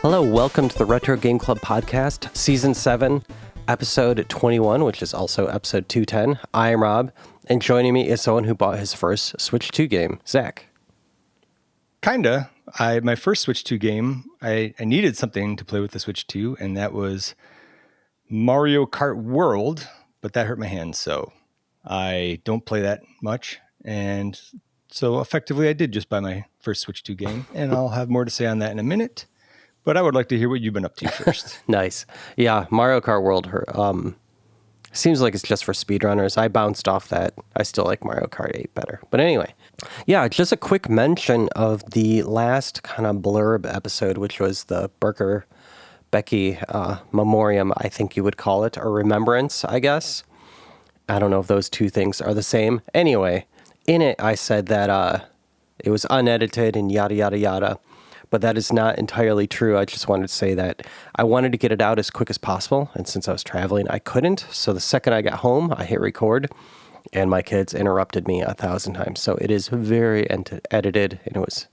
Hello, welcome to the Retro Game Club podcast, Season 7, Episode 21, which is also Episode 210. I am Rob, and joining me is someone who bought his first Switch 2 game, Zach. Kinda. My first Switch 2 game, I needed something to play with the Switch 2, and that was Mario Kart World, but that hurt my hands, so I don't play that much. And so effectively I did just buy my first Switch 2 game, and I'll have more to say on that in a minute. But I would like to hear what you've been up to first. Nice. Yeah, Mario Kart World seems like it's just for speedrunners. I bounced off that. I still like Mario Kart 8 better. But anyway, yeah, just a quick mention of the last kind of blurb episode, which was the Becky Memoriam, I think you would call it, or Remembrance, I guess. I don't know if those two things are the same. Anyway, in it, I said that it was unedited and yada, yada, yada. But that is not entirely true. I just wanted to say that I wanted to get it out as quick as possible. And since I was traveling, I couldn't. So the second I got home, I hit record and my kids interrupted me 1,000 times. So it is very edited. And it was,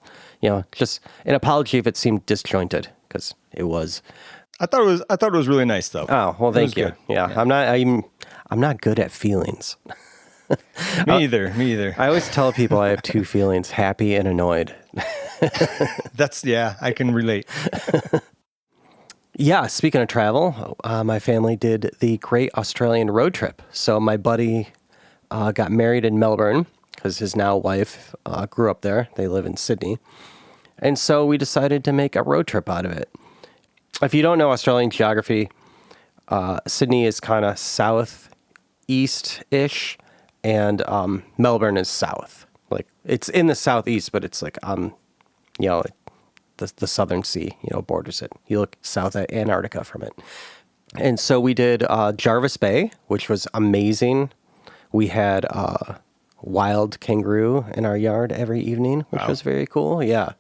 just an apology if it seemed disjointed, because it was. I thought it was really nice though. Oh, well, thank you. Yeah. I'm not good at feelings. Me either. I always tell people I have two feelings, happy and annoyed. I can relate. Yeah, speaking of travel, my family did the Great Australian Road Trip. So my buddy got married in Melbourne because his now wife grew up there. They live in Sydney. And so we decided to make a road trip out of it. If you don't know Australian geography, Sydney is kind of southeast-ish, and Melbourne is south. Like, it's in the southeast, but it's like the southern sea, borders it. You look south at Antarctica from it. And so we did Jarvis Bay, which was amazing. We had wild kangaroo in our yard every evening, which was very cool. Yeah.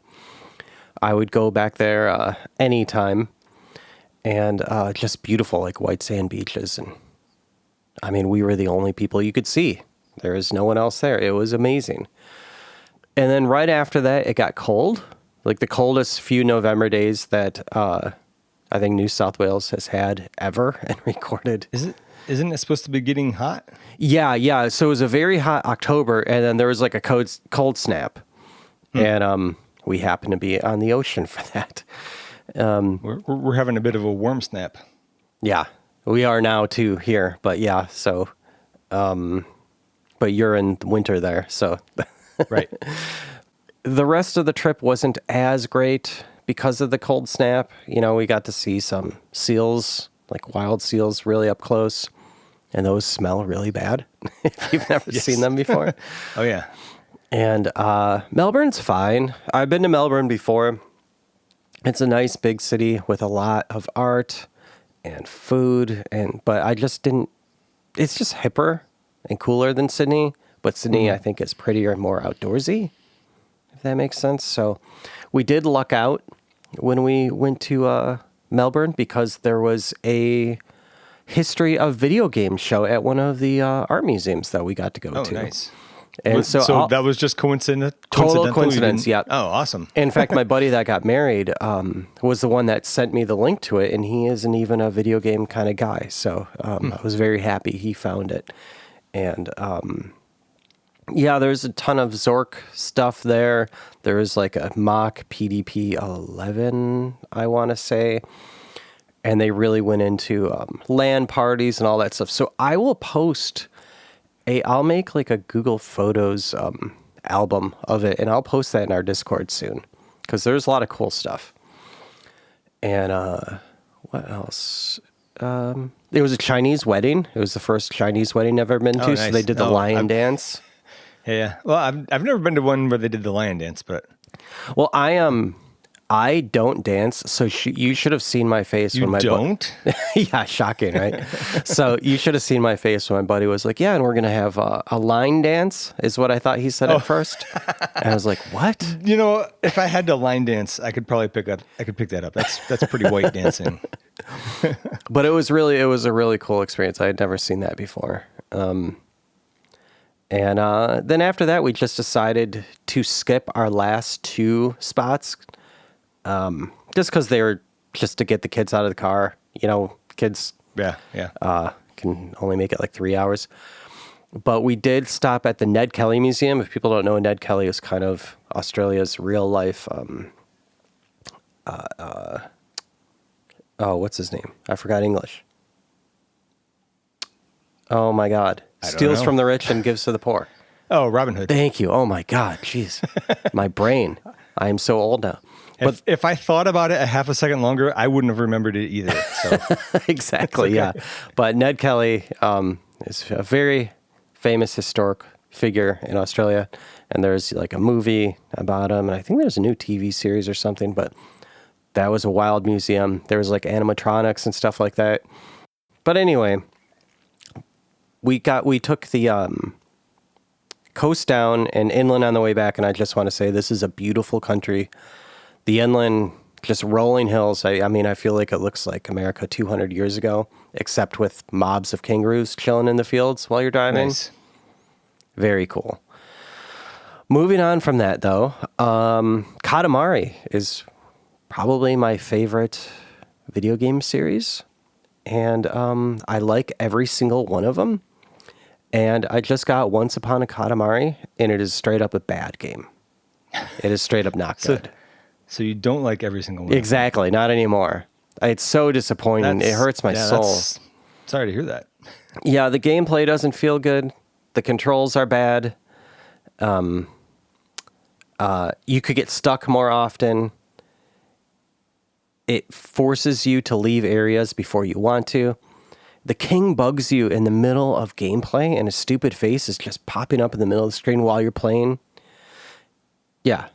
I would go back there anytime. And just beautiful, like white sand beaches. And I mean, we were the only people you could see. There was no one else there. It was amazing. And then right after that, it got cold. Like the coldest few November days that I think New South Wales has had ever and recorded. Isn't it supposed to be getting hot? Yeah. So it was a very hot October, and then there was like a cold snap. And we happened to be on the ocean for that. We're having a bit of a warm snap. Yeah, we are now too here. But yeah, so, but you're in winter there, so. Right. The rest of the trip wasn't as great because of the cold snap. We got to see some seals, like wild seals, really up close. And those smell really bad if you've never seen them before. Oh, yeah. And Melbourne's fine. I've been to Melbourne before. It's a nice big city with a lot of art and food. But I just didn't. It's just hipper and cooler than Sydney. But Sydney, I think, is prettier and more outdoorsy, if that makes sense. So we did luck out when we went to Melbourne because there was a history of video games show at one of the art museums that we got to go to. Oh, nice. And so that was just coincidence? Total coincidence, yeah. Oh, awesome. In fact, my buddy that got married was the one that sent me the link to it, and he isn't even a video game kind of guy. So I was very happy he found it. And yeah, there's a ton of Zork stuff there. There is like a mock PDP 11, I want to say. And they really went into LAN parties and all that stuff. So I will post I'll make like a Google Photos album of it, and I'll post that in our Discord soon because there's a lot of cool stuff. And what else? It was a Chinese wedding. It was the first Chinese wedding I've ever been to. Nice. So they did the lion dance. Yeah. Well, I've never been to one where they did the lion dance, but. Well, I don't dance, so you should have seen my face when my don't? Yeah, shocking, right? So you should have seen my face when my buddy was like, "Yeah, and we're gonna have a line dance," is what I thought he said at first. And I was like, "What?" If I had to line dance, I could probably pick that up. That's pretty white dancing. But it was a really cool experience. I had never seen that before. And then after that, we just decided to skip our last two spots. Just because they were just to get the kids out of the car. You know, kids Yeah. can only make it like 3 hours. But we did stop at the Ned Kelly Museum. If people don't know, Ned Kelly is kind of Australia's real life. What's his name? I forgot English. Oh my God! Steals from the rich and gives to the poor. Oh, Robin Hood. Thank you. Oh my God! Jeez, my brain. I am so old now. But if I thought about it a half a second longer, I wouldn't have remembered it either. So exactly, okay. Yeah. But Ned Kelly is a very famous historic figure in Australia, and there's like a movie about him, and I think there's a new TV series or something. But that was a wild museum. There was like animatronics and stuff like that. But anyway, we took the coast down and inland on the way back, and I just want to say this is a beautiful country. The inland, just rolling hills. I mean, I feel like it looks like America 200 years ago, except with mobs of kangaroos chilling in the fields while you're driving. Nice. Very cool. Moving on from that, though, Katamari is probably my favorite video game series, and I like every single one of them. And I just got Once Upon a Katamari, and it is straight up a bad game. It is straight up not good. So you don't like every single one? Exactly, not anymore. It's so disappointing. It hurts my soul. Sorry to hear that. Yeah, the gameplay doesn't feel good. The controls are bad. You could get stuck more often. It forces you to leave areas before you want to. The king bugs you in the middle of gameplay, and his stupid face is just popping up in the middle of the screen while you're playing. Yeah,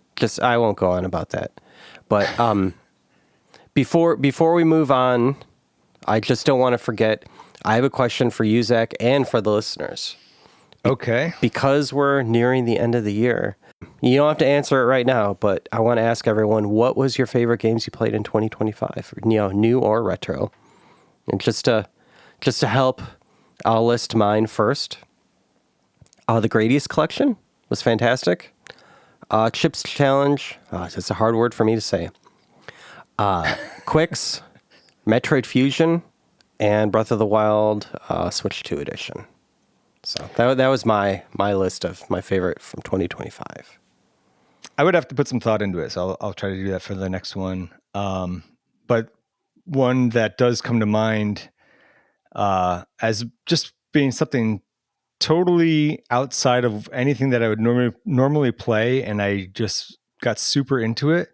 I won't go on about that. But before we move on, I just don't want to forget, I have a question for you, Zach, and for the listeners. Okay. Because we're nearing the end of the year, you don't have to answer it right now, but I want to ask everyone, what was your favorite games you played in 2025? New or retro? And just to help, I'll list mine first. The Gradius Collection was fantastic. Chips Challenge, that's a hard word for me to say. Quicks, Metroid Fusion, and Breath of the Wild Switch 2 Edition. So that was my list of my favorite from 2025. I would have to put some thought into it, so I'll try to do that for the next one. But one that does come to mind as just being something totally outside of anything that I would normally play, and I just got super into it,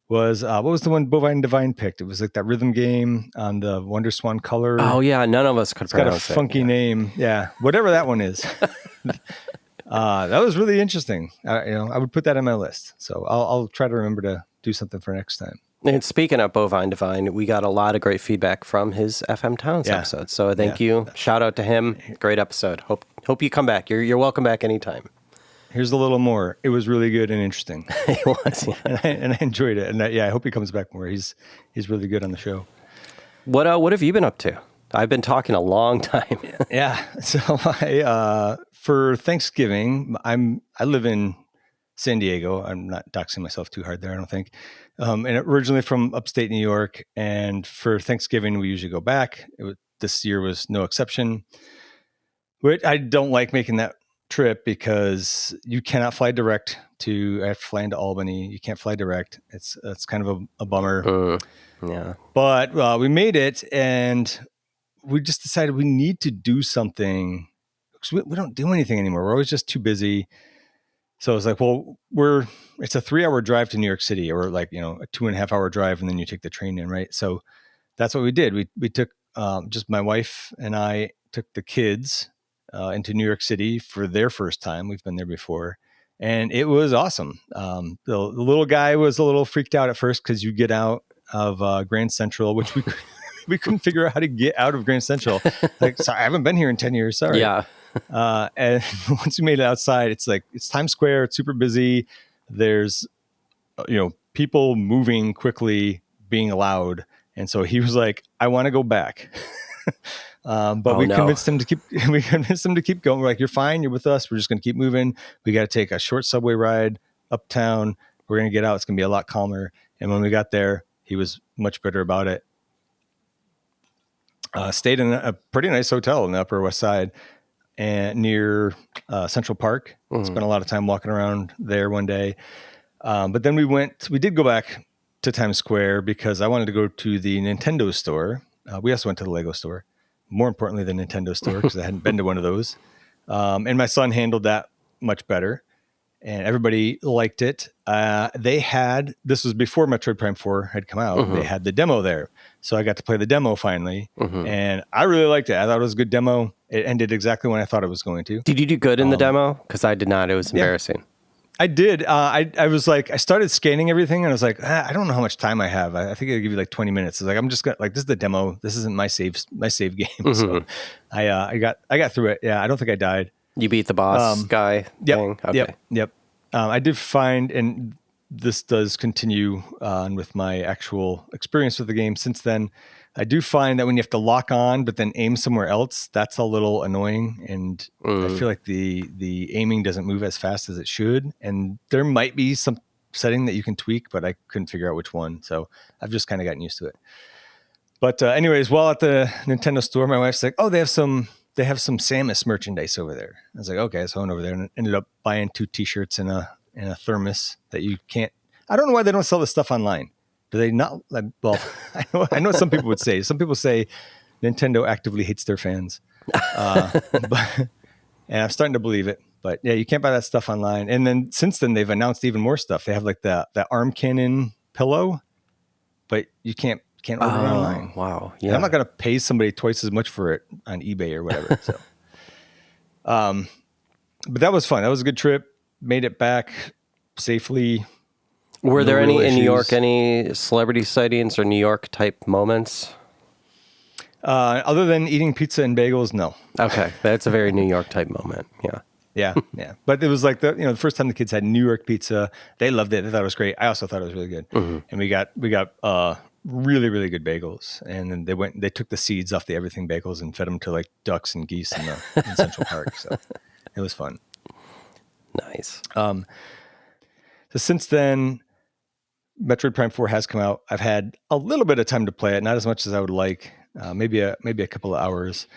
was what was the one Bovine Divine picked? It was like that rhythm game on the Wonder Swan Color. Oh yeah, none of us could pronounce it. It's got a funky name. Yeah, whatever that one is. That was really interesting. I would put that on my list. So I'll try to remember to do something for next time. And speaking of Bovine Divine, we got a lot of great feedback from his FM Towns episode. So thank you. Shout out to him. Great episode. Hope you come back. You're welcome back anytime. Here's a little more. It was really good and interesting. It was, yeah. and I enjoyed it. And I hope he comes back more. He's really good on the show. What have you been up to? I've been talking a long time. Yeah. So for Thanksgiving, I live in San Diego. I'm not doxing myself too hard there, I don't think. And originally from upstate New York. And for Thanksgiving, we usually go back. This year was no exception. Which I don't like making that trip because you cannot fly direct I have to fly into Albany. You can't fly direct. It's kind of a bummer. Yeah. But we made it, and we just decided we need to do something because we don't do anything anymore. We're always just too busy. So I was like, well, it's a 3-hour drive to New York City, or like, a 2.5-hour drive, and then you take the train in, right? So that's what we did. We took just my wife and I took the kids into New York City for their first time. We've been there before, and it was awesome. The little guy was a little freaked out at first because you get out of Grand Central, which we couldn't figure out how to get out of Grand Central. Like, sorry, I haven't been here in 10 years. Sorry. Yeah. And once we made it outside, it's Times Square. It's super busy. There's, people moving quickly, being allowed. And so he was like, I want to go back. But we convinced him to keep going. We're like, you're fine. You're with us. We're just going to keep moving. We got to take a short subway ride uptown. We're going to get out. It's going to be a lot calmer. And when we got there, he was much better about it. Stayed in a pretty nice hotel in the Upper West Side and near Central Park. Spent a lot of time walking around there one day. But then we did go back to Times Square because I wanted to go to the Nintendo store. We also went to the Lego store. More importantly, the Nintendo store, because I hadn't been to one of those. And my son handled that much better. And everybody liked it. This was before Metroid Prime 4 had come out. They had the demo there. So I got to play the demo finally. And I really liked it. I thought it was a good demo. It ended exactly when I thought it was going to. Did you do good in the demo? Because I did not. It was embarrassing. I did. I was like, I started scanning everything and I was like, I don't know how much time I have. I think I'll give you like 20 minutes. It's like, I'm just like, this is the demo. This isn't my save game. So I got through it. Yeah. I don't think I died. You beat the boss guy thing? Okay. Yep. I did find, and this does continue on with my actual experience with the game since then, I do find that when you have to lock on but then aim somewhere else, that's a little annoying. And I feel like the aiming doesn't move as fast as it should. And there might be some setting that you can tweak, but I couldn't figure out which one. So I've just kind of gotten used to it. But anyways, while at the Nintendo store, my wife's like, oh, they have some Samus merchandise over there. I was like, okay. So I went over there and ended up buying 2 t-shirts and a thermos that you can't, I don't know why they don't sell this stuff online. Do they not? Well, I know some people would say, some people say Nintendo actively hates their fans. And I'm starting to believe it, but yeah, you can't buy that stuff online. And then since then they've announced even more stuff. They have like that arm cannon pillow, but you can't order it online. Wow. Yeah. And I'm not going to pay somebody twice as much for it on eBay or whatever. So, but that was fun. That was a good trip. Made it back safely. Were there any in New York, any celebrity sightings or New York type moments? Other than eating pizza and bagels, no. Okay. That's a very New York type moment. Yeah. Yeah. But it was like the first time the kids had New York pizza, they loved it. They thought it was great. I also thought it was really good. And we got really, really good bagels. And then they took the seeds off the everything bagels and fed them to like ducks and geese in Central Park. So it was fun. Nice. So since then, Metroid Prime 4 has come out. I've had a little bit of time to play it, not as much as I would like. Maybe a couple of hours.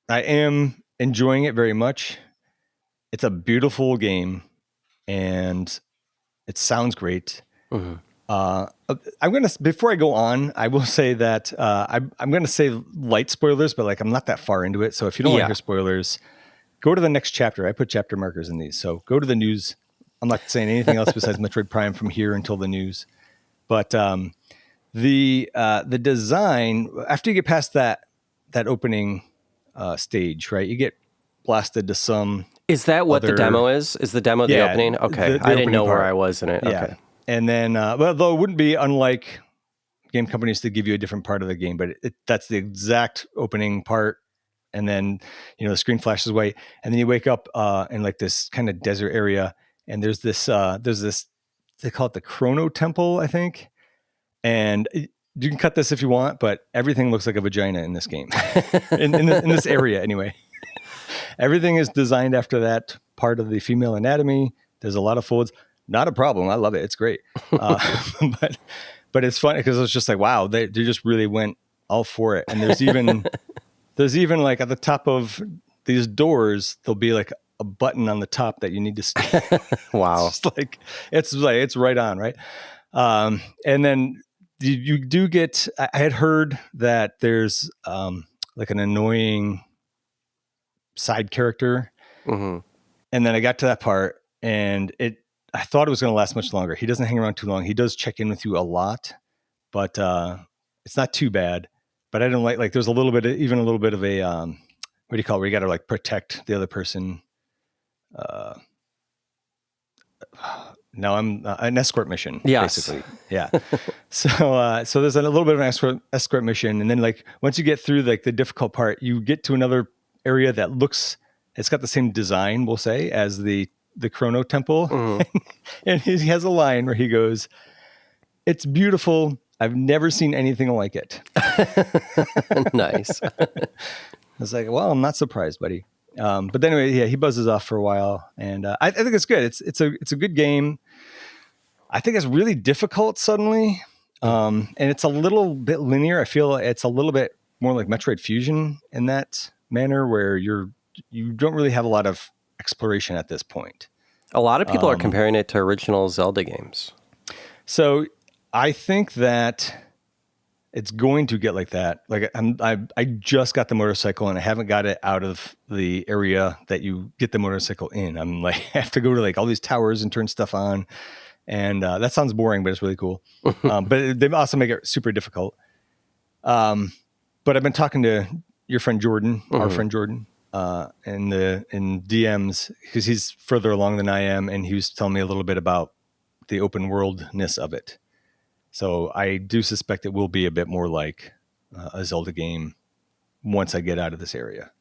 I am enjoying it very much. It's a beautiful game, and it sounds great. Before I go on, I will say that I'm going to say light spoilers, but like I'm not that far into it. So if you don't want to hear spoilers, go to the next chapter. I put chapter markers in these. So go to the news. I'm not saying anything else besides Metroid Prime from here until the news. But the design, after you get past that opening stage, right, you get blasted to some. Is that what the demo is? Is the demo the opening? Okay. I didn't know where I was in it. Yeah. Okay. And then, though it wouldn't be unlike game companies to give you a different part of the game, but that's the exact opening part. And then, the screen flashes away, and then you wake up in like this kind of desert area, and there's this, they call it the Chrono Temple, I think. And you can cut this if you want, but everything looks like a vagina in this game, in this area anyway. Everything is designed after that part of the female anatomy. There's a lot of folds. Not a problem. I love it. It's great. But it's funny because it's just like, wow, they just really went all for it. And there's even like at the top of these doors, there'll be like a button on the top that you need to scan. Wow. It's right on, right? And then you do get, I had heard that there's like an annoying side character. And then I got to that part and I thought it was going to last much longer. He doesn't hang around too long. He does check in with you a lot, but it's not too bad. But I don't like there's a little bit of a what do you call it, where you got to like protect the other person. No, I'm an escort mission. Yes. Basically. Yeah. So there's a little bit of an escort mission, and then like once you get through like the difficult part, you get to another area that it's got the same design, we'll say, as the Chrono Temple. And he has a line where he goes, "It's beautiful. I've never seen anything like it." Nice. I was like, well, I'm not surprised, buddy. But anyway, yeah, he buzzes off for a while, and I think it's good. It's a good game. I think it's really difficult suddenly. And it's a little bit linear. I feel it's a little bit more like Metroid Fusion in that manner, where you don't really have a lot of exploration at this point. A lot of people are comparing it to original Zelda games. So I think that it's going to get like that. Like I just got the motorcycle and I haven't got it out of the area that you get the motorcycle in. I'm like, I have to go to like all these towers and turn stuff on. And that sounds boring, but it's really cool. But they also make it super difficult. But I've been talking to your friend Jordan, our friend Jordan, in DMs, because he's further along than I am, and he was telling me a little bit about the open worldness of it. So I do suspect it will be a bit more like a Zelda game once I get out of this area.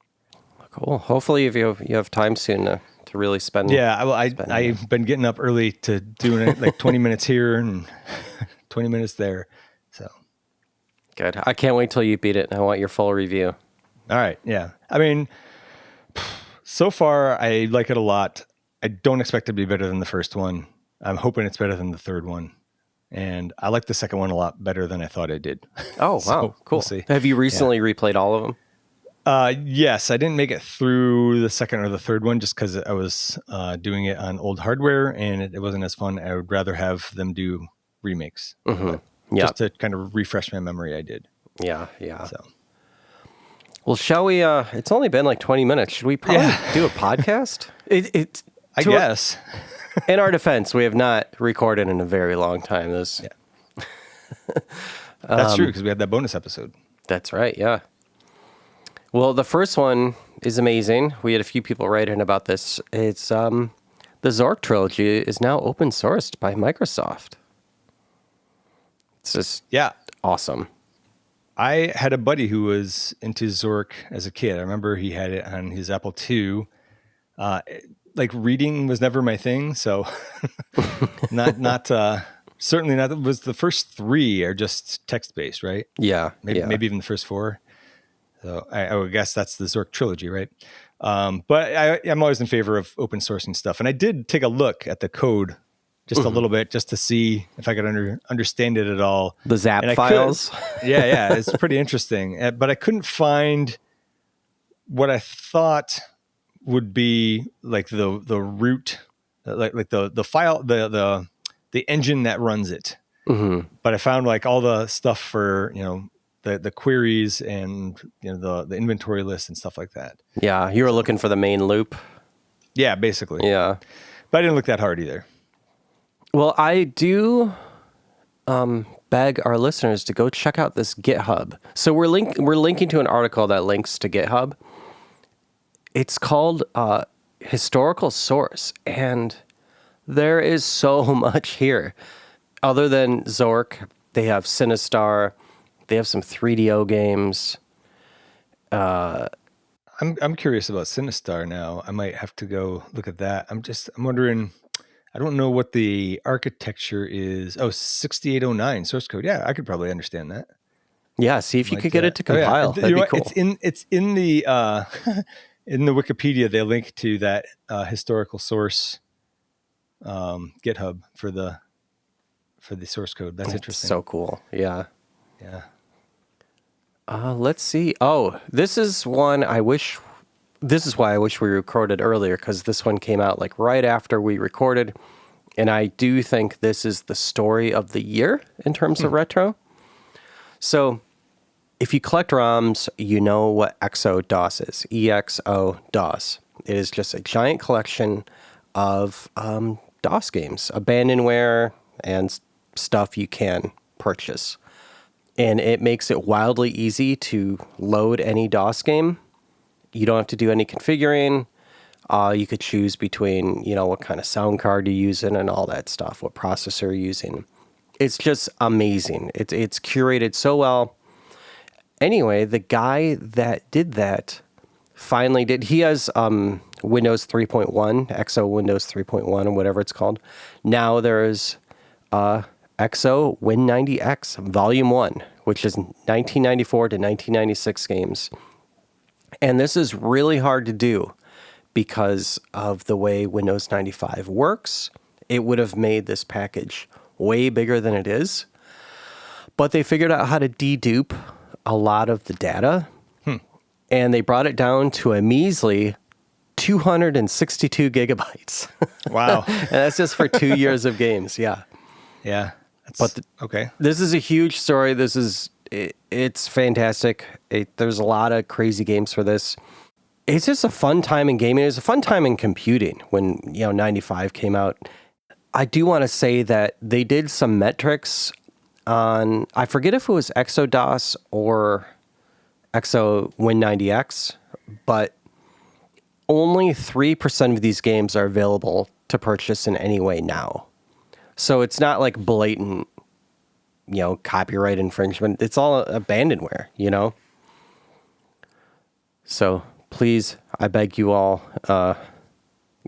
Cool. Hopefully, if you have time soon to really spend. Yeah, I've been getting up early to doing it, like 20 minutes here and 20 minutes there. So good. I can't wait till you beat it. I want your full review. All right. Yeah. I mean, so far I like it a lot. I don't expect it to be better than the first one. I'm hoping it's better than the third one. And I like the second one a lot better than I thought I did. Oh, wow. So, cool. We'll see. Have you recently replayed all of them? Yes, I didn't make it through the second or the third one just because I was doing it on old hardware and it wasn't as fun. I would rather have them do remakes. Yeah. Just to kind of refresh my memory, I did. Yeah, yeah. So, well, shall we? It's only been like 20 minutes. Should we probably do a podcast? I guess. In our defense, we have not recorded in a very long time. That's true, because we had that bonus episode. That's right, yeah. Well, the first one is amazing. We had a few people write in about this. It's the Zork trilogy is now open sourced by Microsoft. It's just awesome. I had a buddy who was into Zork as a kid. I remember he had it on his Apple II. Like reading was never my thing, so certainly not. It was the first 3 are just text based, right? Yeah, maybe even the first 4. So I would guess that's the Zork trilogy, right? But I'm always in favor of open sourcing stuff, and I did take a look at the code just a little bit, just to see if I could understand it at all. The zap files. Yeah, it's pretty interesting, but I couldn't find what I thought would be like the root, like the file, the engine that runs it. But I found like all the stuff for the queries and the inventory list and stuff like that. Yeah, you were looking for the main loop. Yeah, basically. Yeah, but I didn't look that hard either. Well, I do beg our listeners to go check out this GitHub. So we're linking to an article that links to GitHub. It's called Historical Source, and there is so much here. Other than Zork, they have Sinistar, they have some 3DO games. I'm curious about Sinistar now. I might have to go look at that. I'm wondering. I don't know what the architecture is. Oh, 6809 source code. Yeah, I could probably understand that. Yeah, see if you could get it to compile. That'd be cool. It's in the in the Wikipedia. They link to that historical source GitHub for the source code. That's interesting. So cool. Yeah. Yeah. Let's see. Oh, this is one I wish. This is why I wish we recorded earlier, because this one came out like right after we recorded. And I do think this is the story of the year in terms of retro. So if you collect ROMs, you know what EXO-DOS is. EXO-DOS. It is just a giant collection of DOS games, abandonware, and stuff you can purchase. And it makes it wildly easy to load any DOS game. You don't have to do any configuring. You could choose between, what kind of sound card you're using and all that stuff, what processor you're using. It's just amazing. It's curated so well. Anyway, the guy that did that he has Windows 3.1, EXO Windows 3.1 or whatever it's called. Now there's EXO Win90X Volume 1, which is 1994 to 1996 games. And this is really hard to do because of the way Windows 95 works. It would have made this package way bigger than it is. But they figured out how to dedupe a lot of the data, and they brought it down to a measly 262 gigabytes. Wow. And that's just for 2 years of games. Yeah. Yeah. Okay. This is a huge story. It's fantastic. There's a lot of crazy games for this. It's just a fun time in gaming. It was a fun time in computing when, 95 came out. I do want to say that they did some metrics on, I forget if it was ExoDOS or Exo Win90X, but only 3% of these games are available to purchase in any way now. So it's not like blatant, copyright infringement. It's all abandonware, So please, I beg you all,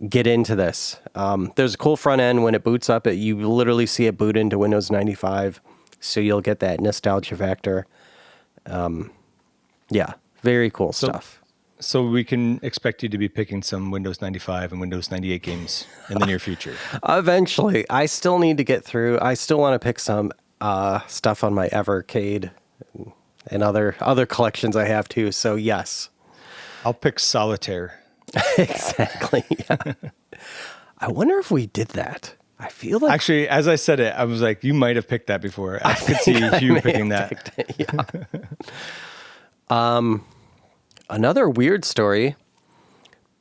get into this. There's a cool front end when it boots up. You literally see it boot into Windows 95, so you'll get that nostalgia factor. Yeah, very cool stuff. So we can expect you to be picking some Windows 95 and Windows 98 games in the near future. Eventually. I still need to get through. I still want to pick some stuff on my Evercade and other collections I have too. So yes. I'll pick Solitaire. Exactly. Yeah. I wonder if we did that. I feel like actually, as I said it, I was like, you might have picked that before. I could see you picking that. Yeah. Another weird story.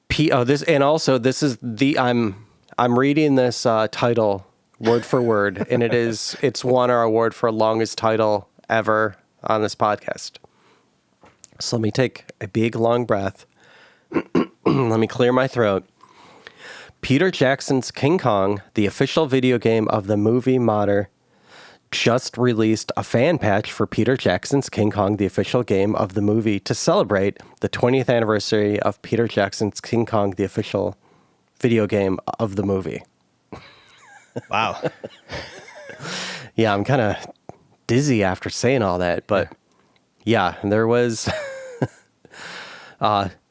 This is I'm reading this title word for word, and it's won our award for longest title ever on this podcast. So let me take a big long breath. Let me clear my throat. Peter Jackson's King Kong, the official video game of the movie Modder, just released a fan patch for Peter Jackson's King Kong, the official game of the movie, to celebrate the 20th anniversary of Peter Jackson's King Kong, the official video game of the movie. Wow. Yeah, I'm kind of dizzy after saying all that, but yeah, there was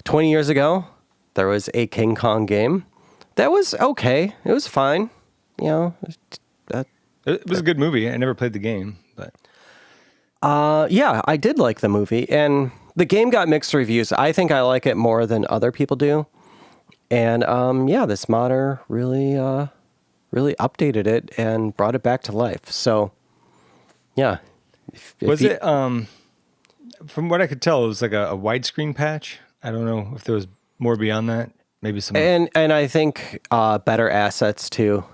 20 years ago, there was a King Kong game that was okay. It was fine. It was a good movie. I never played the game, but yeah, I did like the movie, and the game got mixed reviews. I think I like it more than other people do, and this modder really updated it and brought it back to life. So, yeah, from what I could tell, it was like a widescreen patch. I don't know if there was more beyond that. Maybe some, and I think better assets to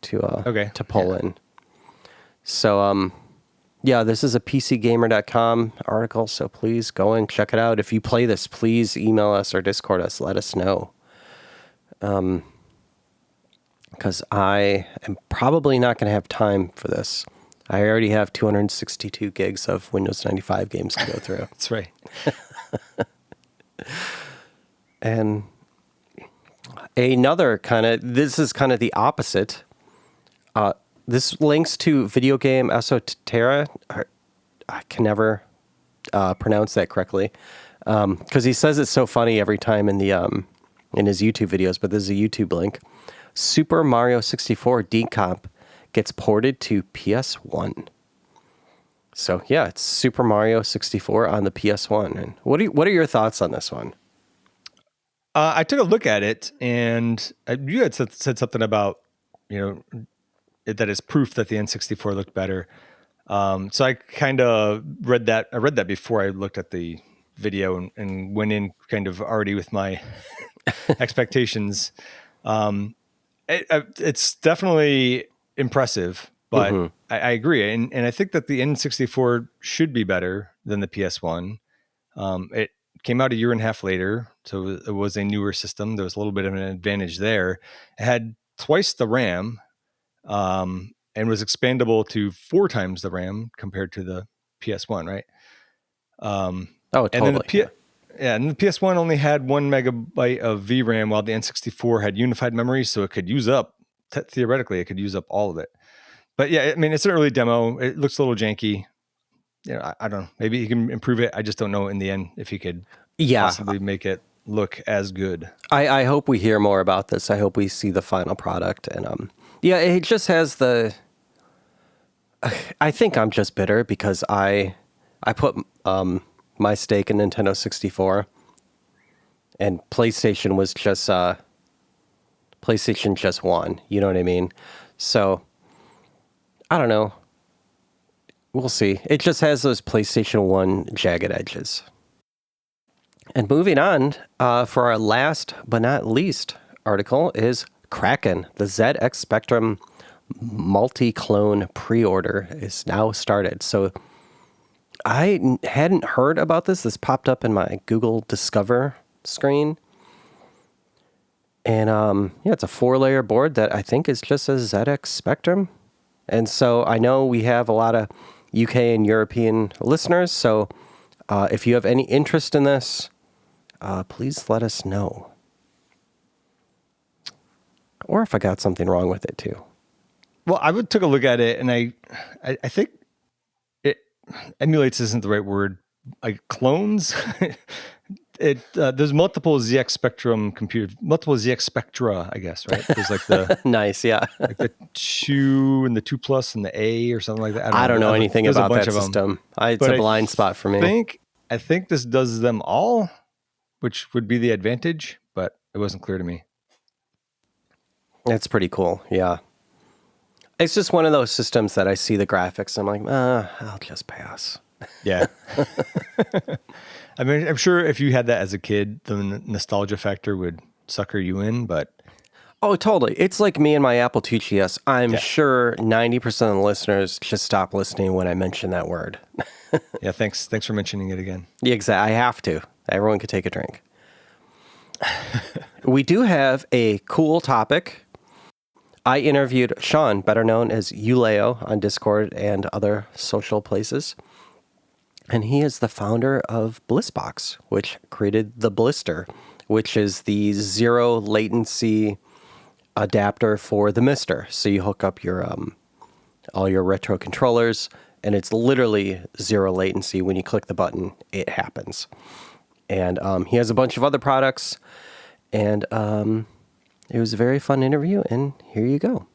pull in. So, this is a PCGamer.com article, so please go and check it out. If you play this, please email us or Discord us. Let us know. Because I am probably not going to have time for this. I already have 262 gigs of Windows 95 games to go through. That's right. And another this is kind of the opposite. This links to video game Esoterra. I can never pronounce that correctly because he says it's so funny every time in his YouTube videos. But this is a YouTube link. Super Mario 64 Decomp gets ported to PS1. So yeah, it's Super Mario 64 on the PS1. And what are your thoughts on this one? I took a look at it, and you had said something about that is proof that the N64 looked better. So I kind of read that. I read that before I looked at the video and went in kind of already with my expectations. It's definitely impressive, but I agree. And I think that the N64 should be better than the PS1. It came out a year and a half later, so it was a newer system. There was a little bit of an advantage there. It had twice the RAM, and was expandable to 4 times the RAM compared to the PS1, right? Totally. And the PS1 only had 1 megabyte of VRAM, while the N64 had unified memory, so it could use up, theoretically, it could use up all of it. But yeah, I mean, it's an early demo. It looks a little janky. I don't know. Maybe he can improve it. I just don't know in the end if he could possibly make it look as good. I hope we hear more about this. I hope we see the final product. And it just has I think I'm just bitter because I put my stake in Nintendo 64, and PlayStation was just PlayStation just won. You know what I mean? So I don't know. We'll see. It just has those PlayStation 1 jagged edges. And moving on, for our last but not least article is KRAKEN, the ZX Spectrum MultiClone pre-order is now started. So I hadn't heard about this. This popped up in my Google Discover screen. And yeah, it's a 4-layer board that I think is just a ZX Spectrum. And so I know we have a lot of UK and European listeners. So if you have any interest in this, please let us know. Or if I got something wrong with it too. Well, I took a look at it, and I think it emulates isn't the right word. Like clones. There's multiple ZX Spectrum multiple ZX Spectra, I guess, right? There's like the nice, yeah. like the 2 and the 2 plus and the A or something like that. I don't know anything about that system. It's a blind spot for me. I think this does them all, which would be the advantage, but it wasn't clear to me. It's pretty cool, yeah. It's just one of those systems that I see the graphics, I'm like, I'll just pass. Yeah. I mean, I'm sure if you had that as a kid, the nostalgia factor would sucker you in, but... Oh, totally. It's like me and my Apple IIgs. I'm sure 90% of the listeners just stop listening when I mention that word. Yeah, thanks for mentioning it again. Yeah, exactly. I have to. Everyone could take a drink. We do have a cool topic. I interviewed Sean, better known as Ulaou, on Discord and other social places. And he is the founder of BlisSbox, which created the BlisSTer, which is the zero latency adapter for the MiSTer. So you hook up your all your retro controllers, and it's literally zero latency. When you click the button, it happens. And he has a bunch of other products, and it was a very fun interview, and here you go.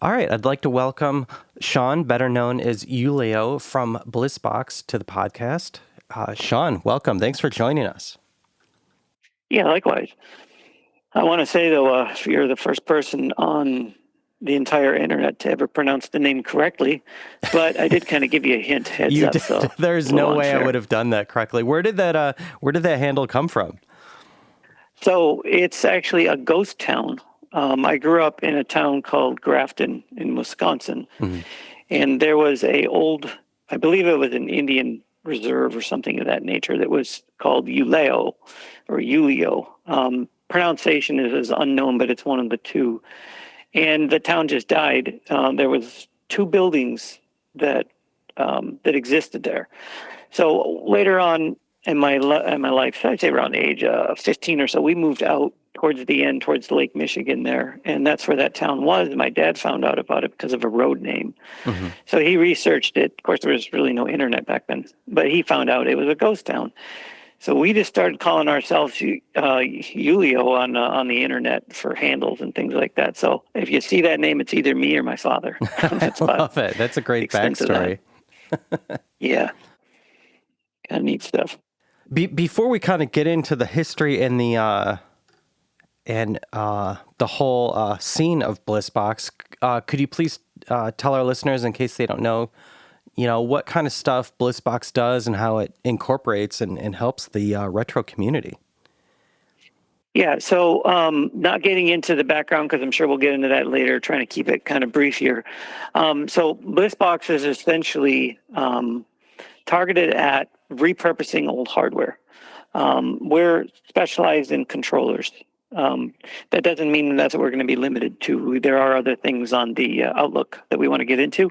All right, I'd like to welcome Sean, better known as Ulaou from BlisSbox, to the podcast. Sean, welcome. Thanks for joining us. Yeah, likewise. I want to say, though, you're the first person on the entire internet to ever pronounce the name correctly, but I did kind of give you a hint heads up. So there's no way I would have done that correctly. Where did that handle come from? So it's actually a ghost town. I grew up in a town called Grafton in Wisconsin, and there was I believe it was an Indian reserve or something of that nature that was called Ulaou or Uleo. Pronunciation is unknown, but it's one of the two. And the town just died. There was 2 buildings that existed there. So later on in my life, I'd say around the age of 15 or so, we moved out towards the end, towards Lake Michigan there. And that's where that town was. My dad found out about it because of a road name. So he researched it. Of course, there was really no internet back then, but he found out it was a ghost town. So we just started calling ourselves Uleo on the internet for handles and things like that. So if you see that name, it's either me or my father. I love it. That's a great backstory. Yeah. Kind of neat stuff. Before we kind of get into the history and the whole scene of BlisSbox, could you please tell our listeners, in case they don't know, what kind of stuff BlisSbox does and how it incorporates and helps the retro community? Yeah, so not getting into the background, because I'm sure we'll get into that later, trying to keep it kind of brief here. So BlisSbox is essentially targeted at repurposing old hardware. We're specialized in controllers. That doesn't mean that's what we're going to be limited to. There are other things on the outlook that we want to get into.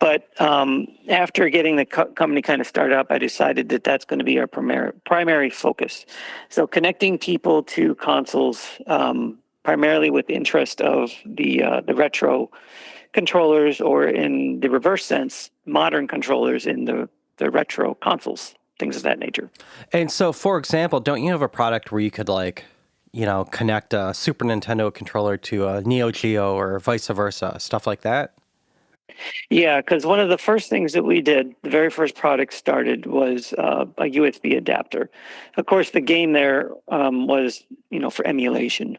But after getting the company kind of started up, I decided that that's going to be our primary focus. So connecting people to consoles, primarily with interest of the retro controllers, or in the reverse sense, modern controllers in the retro consoles, things of that nature. And so, for example, don't you have a product where you could connect a Super Nintendo controller to a Neo Geo or vice versa, stuff like that? Yeah, because one of the first things that we did, the very first product started was a USB adapter. Of course, the game there was, for emulation.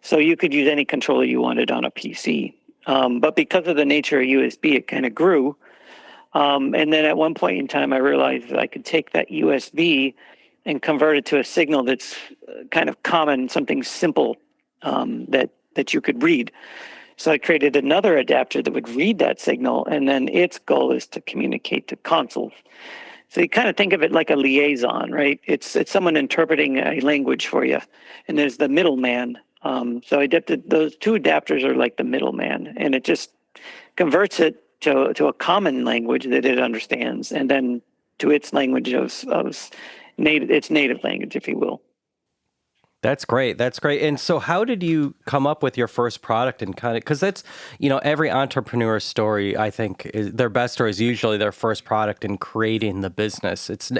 So you could use any controller you wanted on a PC. But because of the nature of USB, it kind of grew. And then at one point in time, I realized that I could take that USB and convert it to a signal that's kind of common, something simple that you could read. So I created another adapter that would read that signal, and then its goal is to communicate to consoles. So you kind of think of it like a liaison, right? It's someone interpreting a language for you, and there's the middleman. So I adapted those two adapters are like the middleman, and it just converts it to a common language that it understands, and then to its language of its native language, if you will. That's great. That's great. And so how did you come up with your first product and kind of, because that's, every entrepreneur's story, I think their best story is usually their first product and creating the business. It's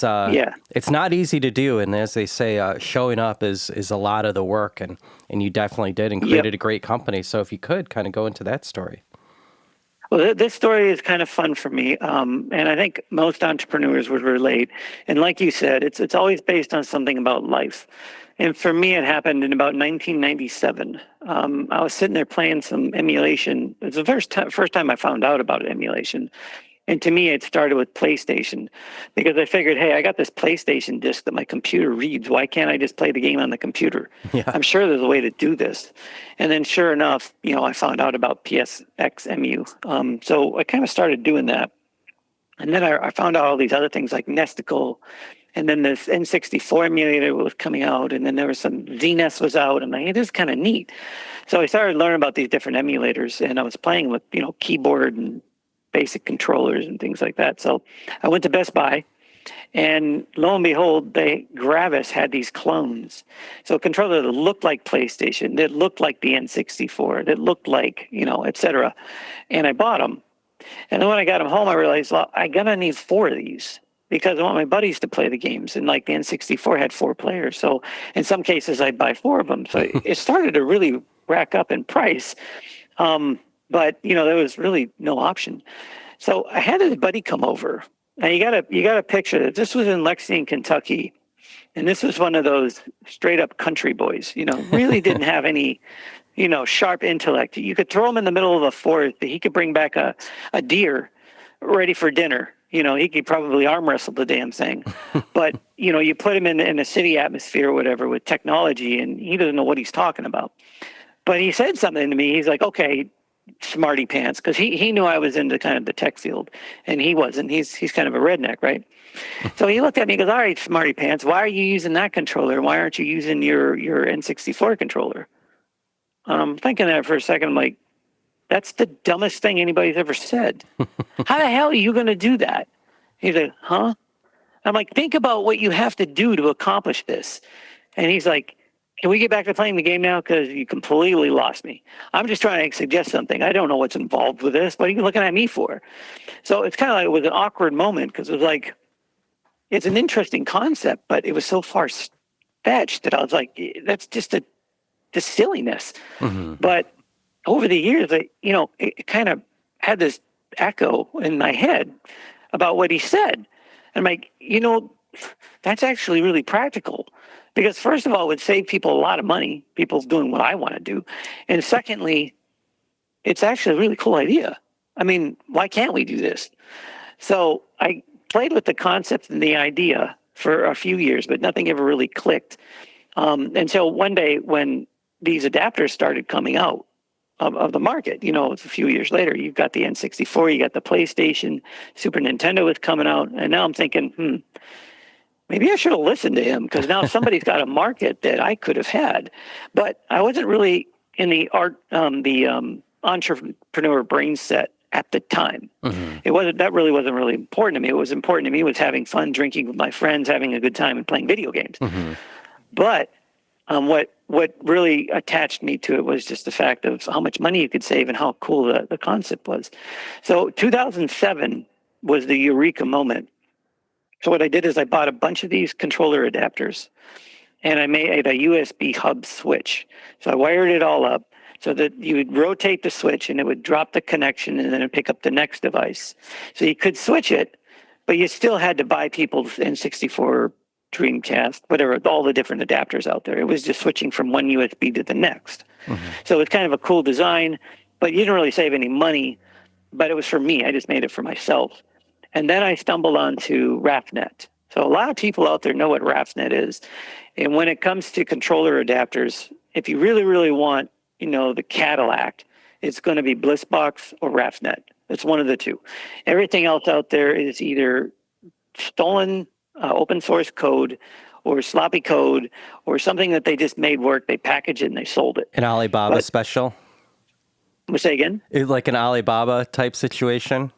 not easy to do. And as they say, showing up is a lot of the work, and you definitely did and created a great company. So if you could kind of go into that story. Well, this story is kind of fun for me, and I think most entrepreneurs would relate. And like you said, it's always based on something about life. And for me, it happened in about 1997. I was sitting there playing some emulation. It was the first time I found out about emulation. And to me, it started with PlayStation, because I figured, hey, I got this PlayStation disc that my computer reads. Why can't I just play the game on the computer? Yeah. I'm sure there's a way to do this. And then sure enough, I found out about PSXMU. So I kind of started doing that. And then I found out all these other things like Nesticle. And then this N64 emulator was coming out. And then there was some ZNES was out. And it is kind of neat. So I started learning about these different emulators. And I was playing with, keyboard and basic controllers and things like that. So I went to Best Buy, and lo and behold, Gravis had these clones. So a controller that looked like PlayStation, that looked like the N64, that looked like, et cetera. And I bought them. And then when I got them home, I realized, well, I gotta need 4 of these, because I want my buddies to play the games. And like the N64 had 4 players. So in some cases, I'd buy 4 of them. So it started to really rack up in price. But there was really no option. So I had a buddy come over. Now you gotta picture that this was in Lexington, Kentucky, and this was one of those straight up country boys. Really didn't have any, sharp intellect. You could throw him in the middle of a forest, he could bring back a deer ready for dinner. He could probably arm wrestle the damn thing. But you put him in a city atmosphere or whatever with technology, and he doesn't know what he's talking about. But he said something to me. He's like, okay, smarty pants, because he knew I was into kind of the tech field, and he wasn't. He's kind of a redneck, right? So he looked at me and goes, all right, smarty pants, why are you using that controller? Why aren't you using your N64 controller? I'm thinking that for a second. I'm like, that's the dumbest thing anybody's ever said. How the hell are you going to do that? He's like, huh? I'm like, think about what you have to do to accomplish this. And he's like, can we get back to playing the game now? Because you completely lost me. I'm just trying to suggest something. I don't know what's involved with this. What are you looking at me for? So it's kind of like it was an awkward moment, because it was like, it's an interesting concept, but it was so far-fetched that I was like, that's just the silliness. Mm-hmm. But over the years, it kind of had this echo in my head about what he said. And I'm like, that's actually really practical. Because first of all, it would save people a lot of money. People's doing what I want to do. And secondly, it's actually a really cool idea. I mean, why can't we do this? So I played with the concept and the idea for a few years, but nothing ever really clicked. Until one day when these adapters started coming out of the market, it's a few years later. You've got the N64, you got the PlayStation, Super Nintendo was coming out. And now I'm thinking, maybe I should have listened to him, because now somebody's got a market that I could have had. But I wasn't really in the entrepreneur brain set at the time. Mm-hmm. That really wasn't really important to me. What was important to me was having fun, drinking with my friends, having a good time, and playing video games. Mm-hmm. But what really attached me to it was just the fact of how much money you could save and how cool the concept was. So 2007 was the eureka moment. So what I did is I bought a bunch of these controller adapters, and I made a USB hub switch. So I wired it all up. so that you would rotate the switch and it would drop the connection and then it'd pick up the next device. So you could switch it, but you still had to buy people's N64, Dreamcast, whatever, all the different adapters out there. It was just switching from one USB to the next. So it's kind of a cool design, but you didn't really save any money. But it was for me. I just made it for myself. And then I stumbled onto RafNet. So a lot of people out there know what RafNet is. And when it comes to controller adapters, if you really, really want, the Cadillac, it's going to be BlisBox or RafNet. It's one of the two. Everything else out there is either stolen open source code or sloppy code or something that they just made work. They packaged it and they sold it. An Alibaba special? Say again? Like an Alibaba type situation?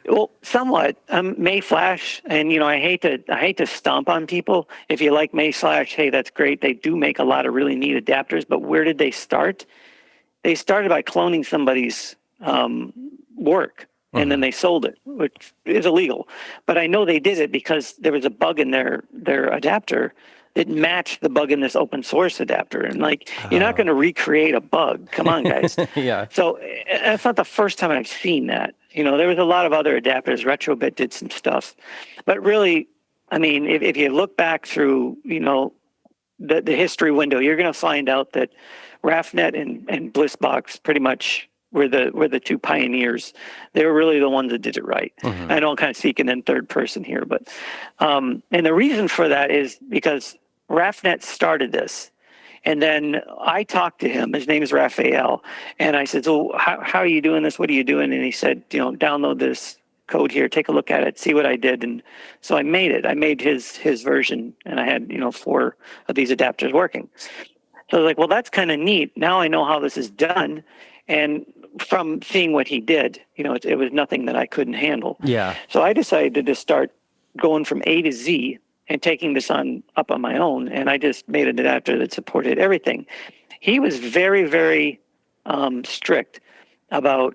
Well, somewhat. Mayflash, and I hate to stomp on people. If you like Mayflash, hey, that's great. They do make a lot of really neat adapters. But where did they start? They started by cloning somebody's work, and then they sold it, which is illegal. But I know they did it because there was a bug in their adapter that matched the bug in this open source adapter. And you're not going to recreate a bug. Come on, guys. Yeah. So that's not the first time I've seen that. There was a lot of other adapters. Retrobit did some stuff. But really, I mean, if you look back through, the history window, you're going to find out that RafNet and BlisBox pretty much were the two pioneers. They were really the ones that did it right. I know I'm kind of speaking in third person here, but and the reason for that is because RafNet started this. And then I talked to him. His name is Raphael. And I said, so how are you doing this? What are you doing? And he said, download this code here, take a look at it, see what I did. And so I made it. I made his version, and I had, 4 of these adapters working. So I was like, well, that's kind of neat. Now I know how this is done. And from seeing what he did, it was nothing that I couldn't handle. Yeah. So I decided to just start going from A to Z and taking this up on my own. And I just made an adapter that supported everything. He was very, very strict about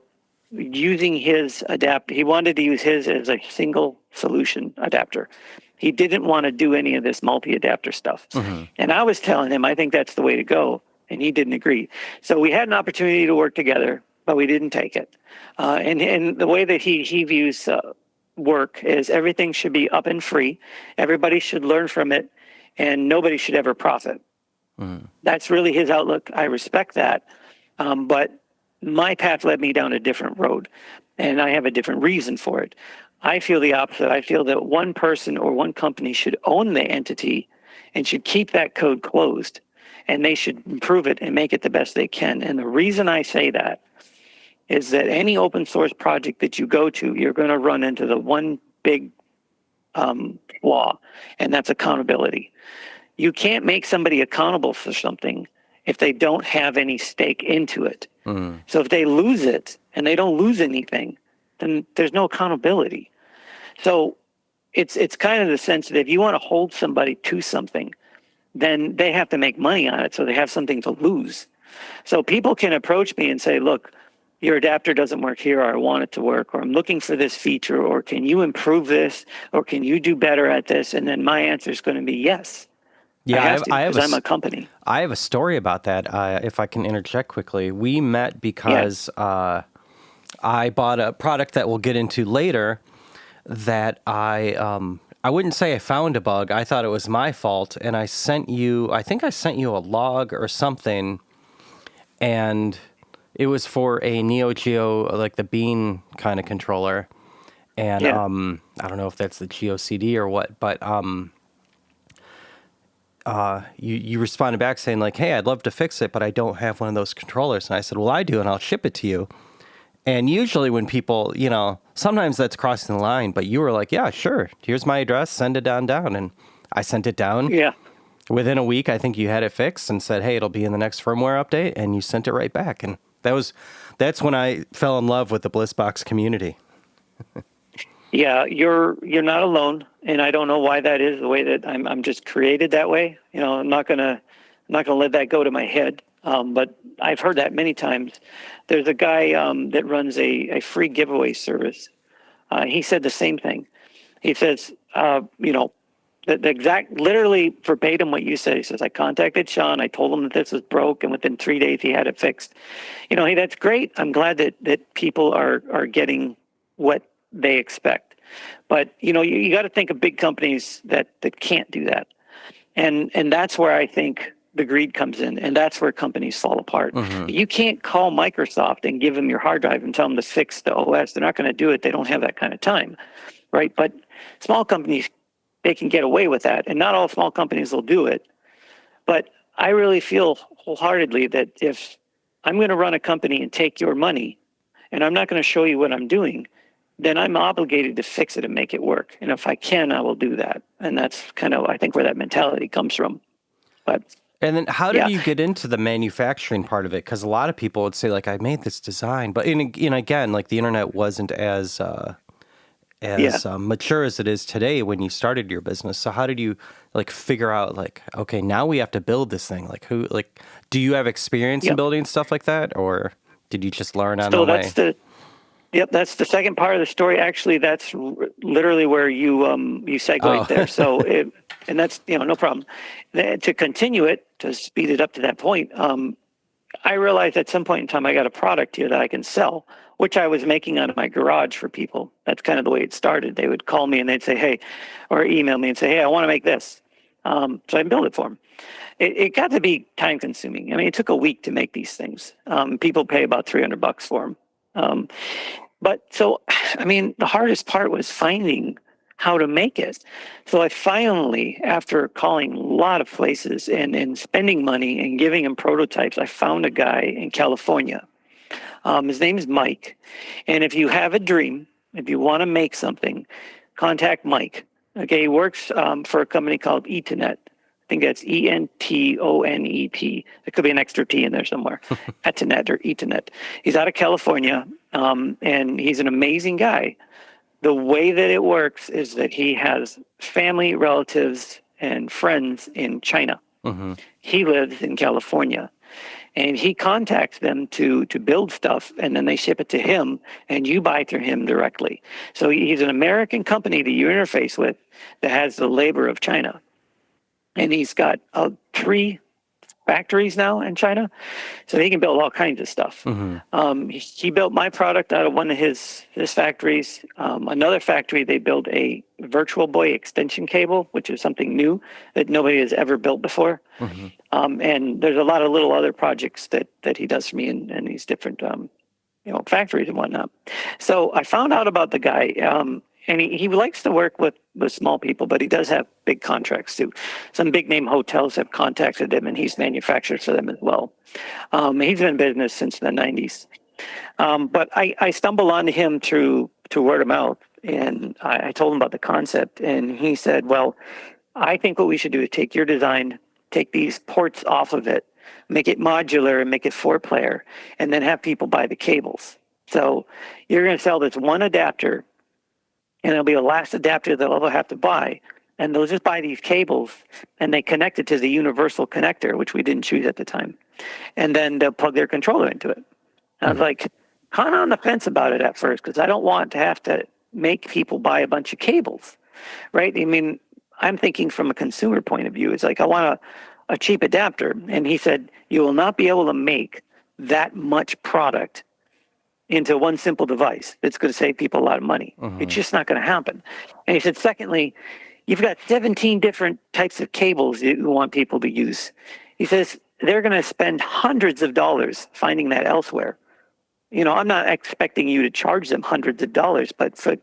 using his adapter. He wanted to use his as a single solution adapter. He didn't want to do any of this multi-adapter stuff. And I was telling him, I think that's the way to go. And he didn't agree. So we had an opportunity to work together, but we didn't take it. And the way that he views work is everything should be up and free. Everybody should learn from it, and nobody should ever profit. That's really his outlook. I respect that. But my path led me down a different road, and I have a different reason for it. I feel the opposite. I feel that one person or one company should own the entity and should keep that code closed, and they should improve it and make it the best they can. And the reason I say that is that any open source project that you go to, you're going to run into the one big flaw, and that's accountability. You can't make somebody accountable for something if they don't have any stake into it. So if they lose it and they don't lose anything, then there's no accountability. So it's kind of the sense that if you want to hold somebody to something, then they have to make money on it, so they have something to lose. So people can approach me and say, look, your adapter doesn't work here, or I want it to work, or I'm looking for this feature, or can you improve this, or can you do better at this? And then my answer is going to be yes. Yeah, I'm a company. I have a story about that, if I can interject quickly. We met because I bought a product that we'll get into later that I wouldn't say I found a bug. I thought it was my fault, and I think I sent you a log or something, and it was for a Neo Geo, like the Bean kind of controller. And I don't know if that's the Geo CD or what, but you responded back saying like, hey, I'd love to fix it, but I don't have one of those controllers. And I said, well, I do, and I'll ship it to you. And usually when people, sometimes that's crossing the line, but you were like, yeah, sure. Here's my address. Send it down. And I sent it down. Yeah. Within a week, I think you had it fixed and said, hey, it'll be in the next firmware update. And you sent it right back. And that's when I fell in love with the BlisBox community. Yeah, you're not alone, and I don't know why that is. The way that I'm just created that way. I'm not gonna let that go to my head. But I've heard that many times. There's a guy that runs a free giveaway service. He said the same thing. He says, the The exact, literally verbatim what you said. He says, I contacted Sean. I told him that this was broke, and within 3 days he had it fixed. Hey, that's great. I'm glad that people are getting what they expect. But, you got to think of big companies that can't do that. And that's where I think the greed comes in, and that's where companies fall apart. You can't call Microsoft and give them your hard drive and tell them to fix the OS. They're not going to do it. They don't have that kind of time, right? But small companies, they can get away with that, and not all small companies will do it. But I really feel wholeheartedly that if I'm going to run a company and take your money, and I'm not going to show you what I'm doing, then I'm obligated to fix it and make it work. And if I can, I will do that. And that's kind of, I think, where that mentality comes from. But And then how did you get into the manufacturing part of it? Because a lot of people would say, like, I made this design, but again, like the internet wasn't as mature as it is today when you started your business. So how did you like figure out like, okay, now we have to build this thing? Like do you have experience in building stuff like that, or did you just learn on the way? That's the second part of the story. Actually, that's literally where you segued there. So, and that's, no problem. To continue it, to speed it up to that point, I realized at some point in time I got a product here that I can sell, which I was making out of my garage for people. That's kind of the way it started. They would call me and they'd say, hey, or email me and say, hey, I want to make this. So I built it for them. It got to be time consuming. I mean, it took a week to make these things. People pay about $300 for them. But so, I mean, the hardest part was finding how to make it. So I finally, after calling a lot of places and spending money and giving them prototypes, I found a guy in California. His name is Mike. And if you have a dream, if you want to make something, contact Mike. Okay, he works for a company called Etonet. I think that's Entonet. There could be an extra T in there somewhere. Etonet or Etonet. He's out of California, and he's an amazing guy. The way that it works is that he has family, relatives, and friends in China. He lives in California, and he contacts them to build stuff, and then they ship it to him, and you buy through him directly. So he's an American company that you interface with that has the labor of China. And he's got 3 factories now in China, so he can build all kinds of stuff. He built my product out of one of his factories. Another factory, they built a Virtual Boy extension cable, which is something new that nobody has ever built before. And there's a lot of little other projects that he does for me in these different factories and whatnot. So I found out about the guy. And he likes to work with small people, but he does have big contracts too. Some big name hotels have contacted him, and he's manufactured for them as well. He's been in business since the 90s. But I stumbled onto him to word of mouth, and I told him about the concept, and he said, well, I think what we should do is take your design, take these ports off of it, make it modular and make it 4-player, and then have people buy the cables. So you're going to sell this one adapter, and it'll be the last adapter they'll ever have to buy. And they'll just buy these cables, and they connect it to the universal connector, which we didn't choose at the time. And then they'll plug their controller into it. I was like, kind of on the fence about it at first, because I don't want to have to make people buy a bunch of cables, right? I mean, I'm thinking from a consumer point of view. It's like, I want a cheap adapter. And he said, you will not be able to make that much product into one simple device that's going to save people a lot of money. It's just not going to happen. And he said, secondly, you've got 17 different types of cables you want people to use. He says, they're going to spend hundreds of dollars finding that elsewhere. I'm not expecting you to charge them hundreds of dollars, but for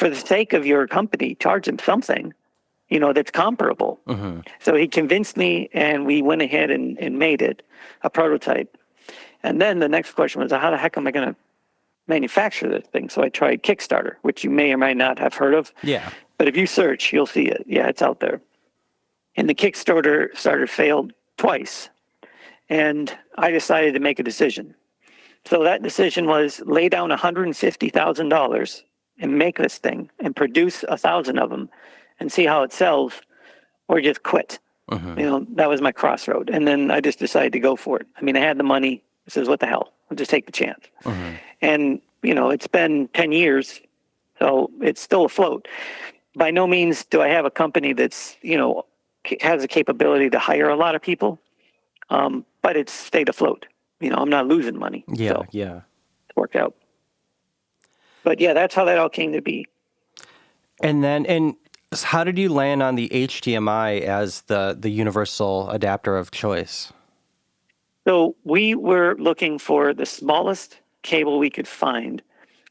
the sake of your company, charge them something, that's comparable. So he convinced me, and we went ahead and made it, a prototype. And then the next question was, how the heck am I going to manufacture this thing? So I tried Kickstarter, which you may or may not have heard of. Yeah. But if you search, you'll see it. Yeah, it's out there. And the Kickstarter failed twice. And I decided to make a decision. So that decision was lay down $150,000 and make this thing and produce 1,000 of them and see how it sells, or just quit. That was my crossroad. And then I just decided to go for it. I mean, I had the money. I says, what the hell? I'll just take the chance. And, it's been 10 years, so it's still afloat. by no means do I have a company that's, has the capability to hire a lot of people, but it's stayed afloat. I'm not losing money. Yeah, so yeah. It worked out. But yeah, that's how that all came to be. And how did you land on the HDMI as the universal adapter of choice? So we were looking for the smallest cable we could find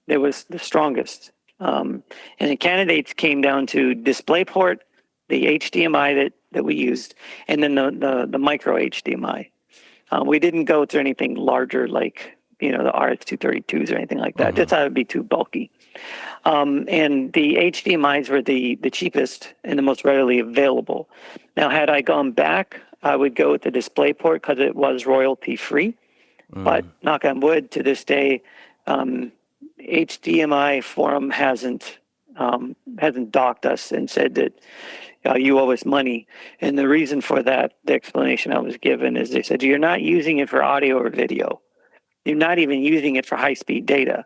that was the strongest. And the candidates came down to DisplayPort, the HDMI that we used, and then the micro HDMI. We didn't go to anything larger like, the RS-232s or anything like that. Just thought it would be too bulky. And the HDMIs were the cheapest and the most readily available. Now, had I gone back, I would go with the DisplayPort because it was royalty free. But knock on wood, to this day, HDMI Forum hasn't docked us and said that you owe us money. And the reason for that, the explanation I was given is they said, you're not using it for audio or video. You're not even using it for high-speed data.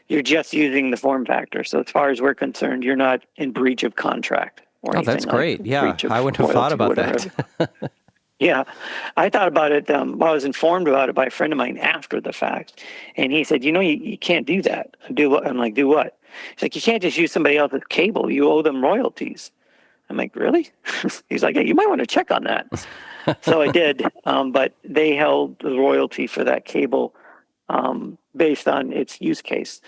You're just using the form factor. So as far as we're concerned, you're not in breach of contract or anything. Oh, that's great. Yeah, I wouldn't have thought about that. Yeah, I thought about it. I was informed about it by a friend of mine after the fact. And he said, you can't do that. Do what? I'm like, do what? He's like, you can't just use somebody else's cable. You owe them royalties. I'm like, really? He's like, yeah, you might want to check on that. So I did. But they held the royalty for that cable based on its use case.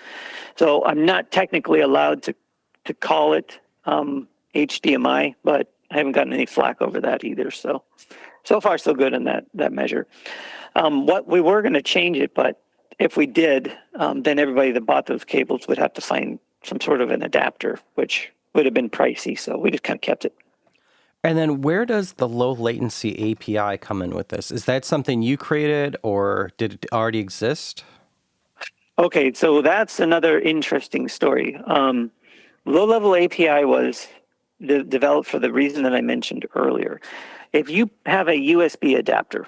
So I'm not technically allowed to call it HDMI, but I haven't gotten any flack over that either. So far, so good in that measure. What we were going to change it, but if we did, then everybody that bought those cables would have to find some sort of an adapter, which would have been pricey. So we just kind of kept it. And then where does the low latency API come in with this? Is that something you created or did it already exist? Okay, so that's another interesting story. Low-level API was developed for the reason that I mentioned earlier. If you have a USB adapter,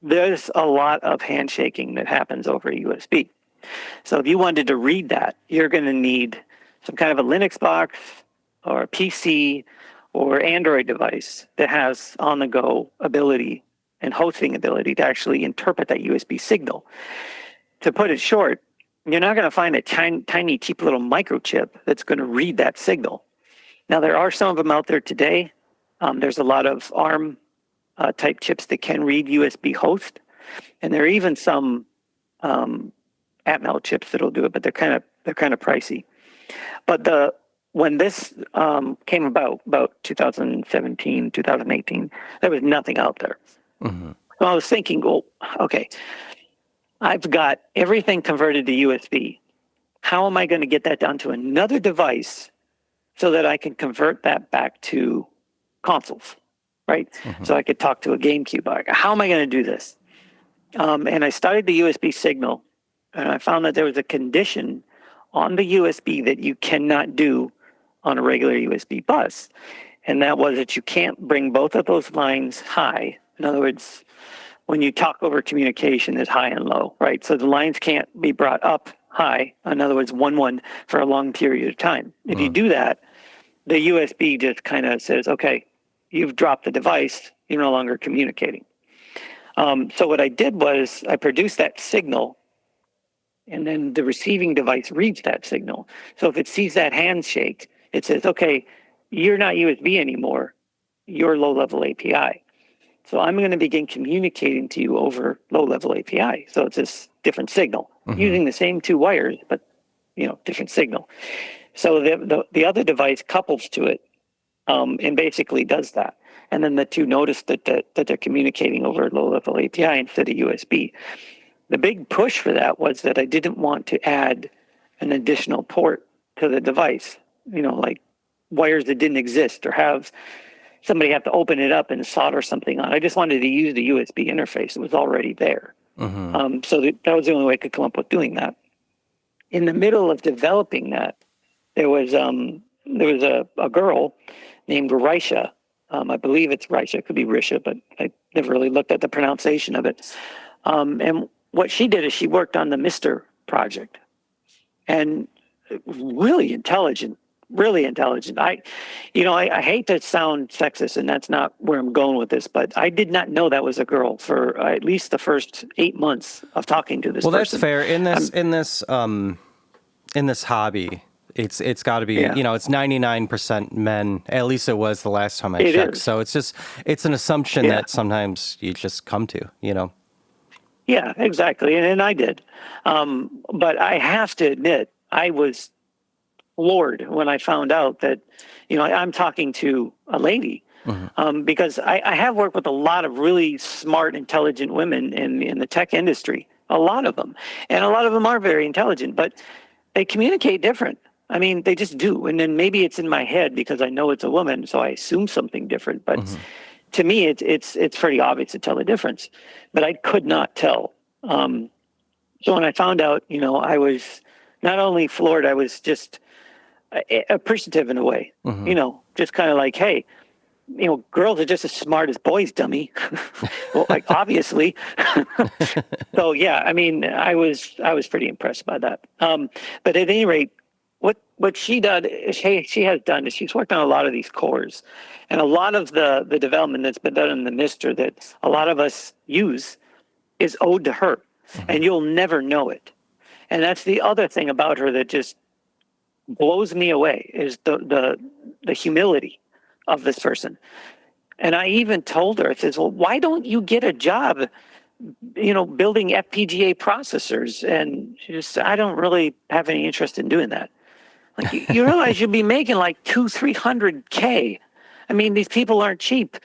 there's a lot of handshaking that happens over USB. So if you wanted to read that, you're going to need some kind of a Linux box or a PC or Android device that has on-the-go ability and hosting ability to actually interpret that USB signal. To put it short, you're not going to find a tiny, cheap little microchip that's going to read that signal. Now, there are some of them out there today. There's a lot of ARM type chips that can read USB host, and there are even some Atmel chips that'll do it, but they're kind of pricey. But when this came about 2017, 2018, there was nothing out there. Mm-hmm. So I was thinking, well, okay, I've got everything converted to USB. How am I going to get that down to another device so that I can convert that back to consoles, right? Mm-hmm. So I could talk to a GameCube. How am I going to do this? And I studied the USB signal, and I found that there was a condition on the USB that you cannot do on a regular USB bus. And that was that you can't bring both of those lines high. In other words, when you talk over communication, there's high and low, right? So the lines can't be brought up high. In other words, 1-1 for a long period of time. If you do that, the USB just kind of says, okay, you've dropped the device. You're no longer communicating. So what I did was I produced that signal, and then the receiving device reads that signal. So if it sees that handshake, it says, okay, you're not USB anymore. You're low-level API. So I'm going to begin communicating to you over low-level API. So it's this different signal, using the same two wires, but different signal. So the other device couples to it and basically does that. And then the two notice that they're communicating over low-level API instead of USB. The big push for that was that I didn't want to add an additional port to the device, like wires that didn't exist or have somebody have to open it up and solder something on. I just wanted to use the USB interface. It was already there. Mm-hmm. So that was the only way I could come up with doing that. In the middle of developing that, there was a girl named Raisha. I believe it's Raisha. It could be Risha, but I never really looked at the pronunciation of it. And what she did is she worked on the MultiClone project. And really intelligent really intelligent. I hate to sound sexist, and that's not where I'm going with this, but I did not know that was a girl for at least the first 8 months of talking to this Well, person. that's fair. In this hobby, it's got to be, Yeah. it's 99% men. At least it was the last time I It checked. is. So it's an assumption Yeah. that sometimes you just come to, Yeah, exactly. And I did. But I have to admit, I was floored when I found out that, I'm talking to a lady. Because I have worked with a lot of really smart, intelligent women in the tech industry, a lot of them. And a lot of them are very intelligent, but they communicate different. I mean, they just do. And then maybe it's in my head because I know it's a woman, so I assume something different. But to me, it's pretty obvious to tell the difference. But I could not tell. So when I found out, I was not only floored, I was just appreciative in a way. Just kind of like, hey, girls are just as smart as boys, dummy. Well, like obviously. So yeah, I mean, I was pretty impressed by that. But at any rate, what she has done is she's worked on a lot of these cores, and a lot of the development that's been done in the MlisSTer that a lot of us use is owed to her, and you'll never know it. And that's the other thing about her that just blows me away is the humility of this person. And I even told her, I says, well, why don't you get a job, building FPGA processors? And she just said, I don't really have any interest in doing that. Like, you realize you'll be making like 300K. I mean, these people aren't cheap.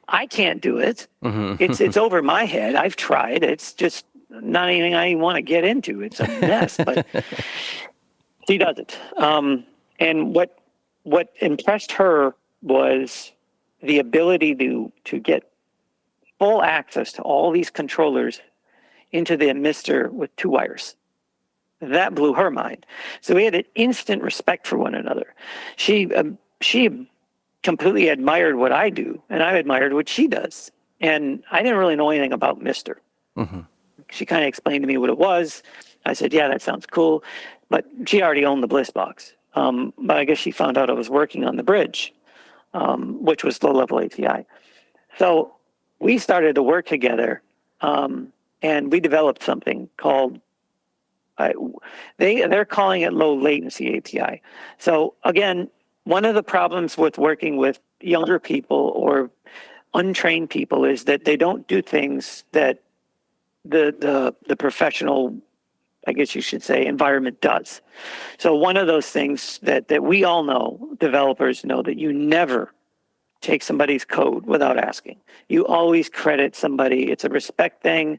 I can't do it. It's over my head. I've tried. It's just not anything I want to get into. It's a mess, but she does it. And what impressed her was the ability to get full access to all these controllers into the MlisSTer with 2 wires. That blew her mind. So we had an instant respect for one another. She completely admired what I do, and I admired what she does. And I didn't really know anything about MlisSTer. She kind of explained to me what it was. I said, yeah, that sounds cool. But she already owned the Bliss box. But I guess she found out I was working on the bridge, which was low-level API. So we started to work together, and we developed something called, they're calling it low latency API. So again, one of the problems with working with younger people or untrained people is that they don't do things that the professional, I guess you should say, environment does. So one of those things that we all know, developers know, that you never take somebody's code without asking. You always credit somebody. It's a respect thing.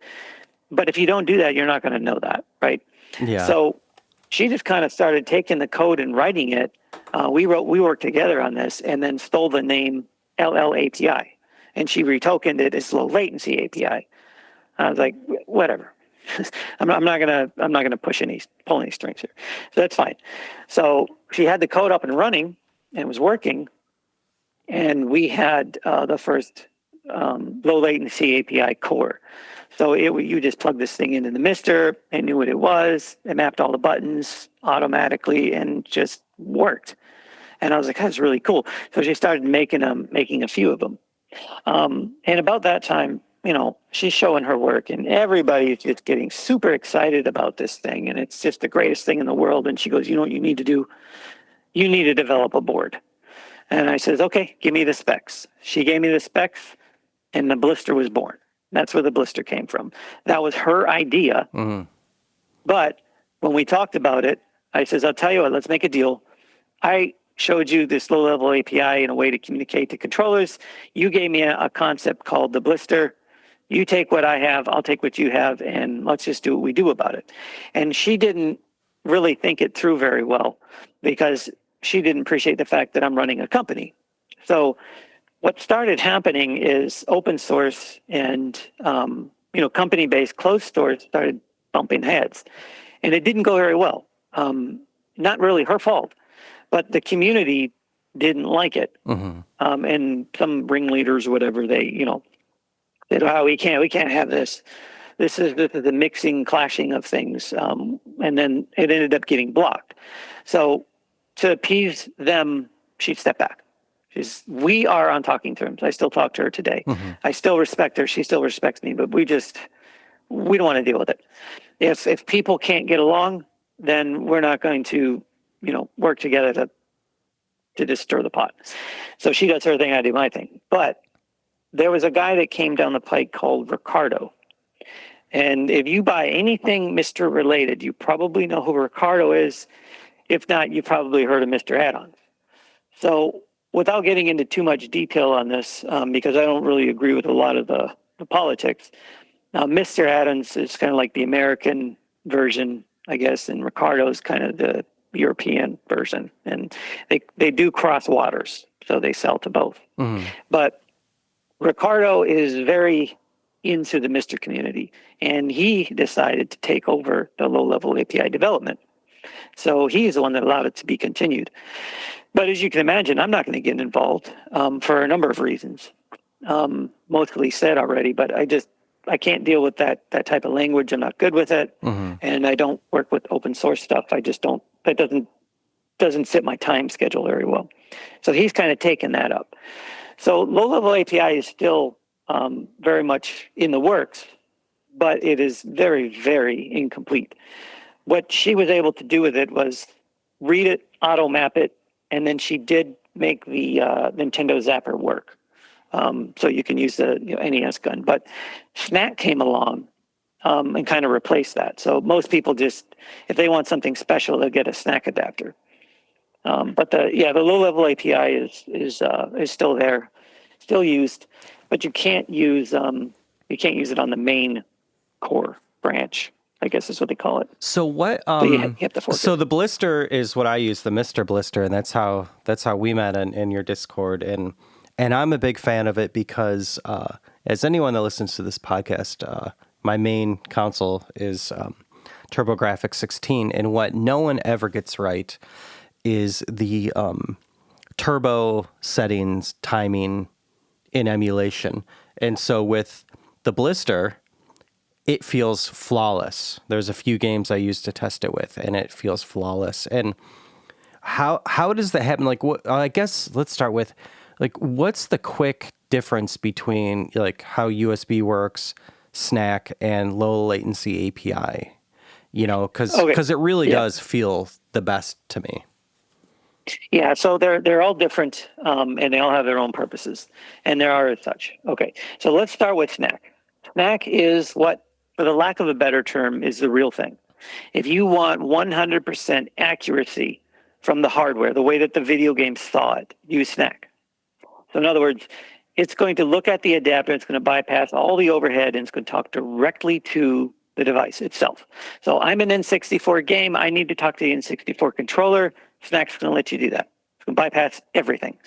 But if you don't do that, you're not going to know that, right? Yeah. So she just kind of started taking the code and writing it. We worked together on this and then stole the name LL API. And she retokened it as low latency API. I was like, whatever. I'm not gonna pull any strings here. So that's fine. So she had the code up and running and it was working. And we had the first low latency API core. So you just plug this thing into the MlisSTer, it knew what it was, it mapped all the buttons automatically and just worked. And I was like, that's really cool. So she started making a few of them. And about that time, she's showing her work and everybody's just getting super excited about this thing. And it's just the greatest thing in the world. And she goes, you know what you need to do? You need to develop a board. And I says, okay, give me the specs. She gave me the specs and the BlisSTer was born. That's where the BlisSTer came from. That was her idea. But when we talked about it, I says, I'll tell you what, let's make a deal. I showed you this low-level API in a way to communicate to controllers. You gave me a concept called the BlisSTer. You take what I have, I'll take what you have, and let's just do what we do about it. And she didn't really think it through very well because she didn't appreciate the fact that I'm running a company. So what started happening is open source and company-based closed source started bumping heads, and it didn't go very well. Not really her fault, but the community didn't like it, and some ringleaders or whatever they said, "Oh, we can't have this. This is the mixing, clashing of things," and then it ended up getting blocked. So to appease them, she'd step back. We are on talking terms. I still talk to her today. I still respect her. She still respects me, but we don't want to deal with it. If people can't get along, then we're not going to, work together to just stir the pot. So she does her thing, I do my thing. But there was a guy that came down the pike called Ricardo. And if you buy anything MlisSTer related, you probably know who Ricardo is. If not, you probably heard of MlisSTer add-ons. So without getting into too much detail on this, because I don't really agree with a lot of the politics, MlisSTer add-ons is kind of like the American version, I guess, and Ricardo is kind of the European version. And they do cross waters, so they sell to both. But Ricardo is very into the MlisSTer community, and he decided to take over the low-level API development. So he's the one that allowed it to be continued. But as you can imagine, I'm not going to get involved for a number of reasons. Mostly said already, but I can't deal with that type of language. I'm not good with it, and I don't work with open source stuff. I just don't. That doesn't fit my time schedule very well. So he's kind of taken that up. So low-level API is still very much in the works, but it is very, very incomplete. What she was able to do with it was read it, auto map it, and then she did make the Nintendo Zapper work. So you can use the NES gun. But Snack came along and kind of replaced that. So most people just, if they want something special, they'll get a Snack adapter. But the low-level API is still there, still used, but you can't use it on the main core branch, I guess is what they call it. So what? So you have to fork so it. the BlisSTer is what I use, the MlisSTer BlisSTer, and that's how we met in your Discord, and I'm a big fan of it because as anyone that listens to this podcast, my main console is TurboGrafx 16, and what no one ever gets right is the turbo settings timing in emulation. And so with the BlisSTer, it feels flawless. There's a few games I used to test it with, and it feels flawless. And how does that happen? Like, what? I guess let's start with, like, what's the quick difference between like how USB works, Snack, and low latency API? Because it really does feel the best to me. Yeah, so they're all different, and they all have their own purposes, and there are as such. Okay, so let's start with Snack. Snack is what, for the lack of a better term, is the real thing. If you want 100% accuracy from the hardware, the way that the video game saw it, use Snack. So in other words, it's going to look at the adapter, it's going to bypass all the overhead, and it's going to talk directly to the device itself. So I'm an N64 game, I need to talk to the N64 controller. Snack's going to let you do that. It's going to bypass everything.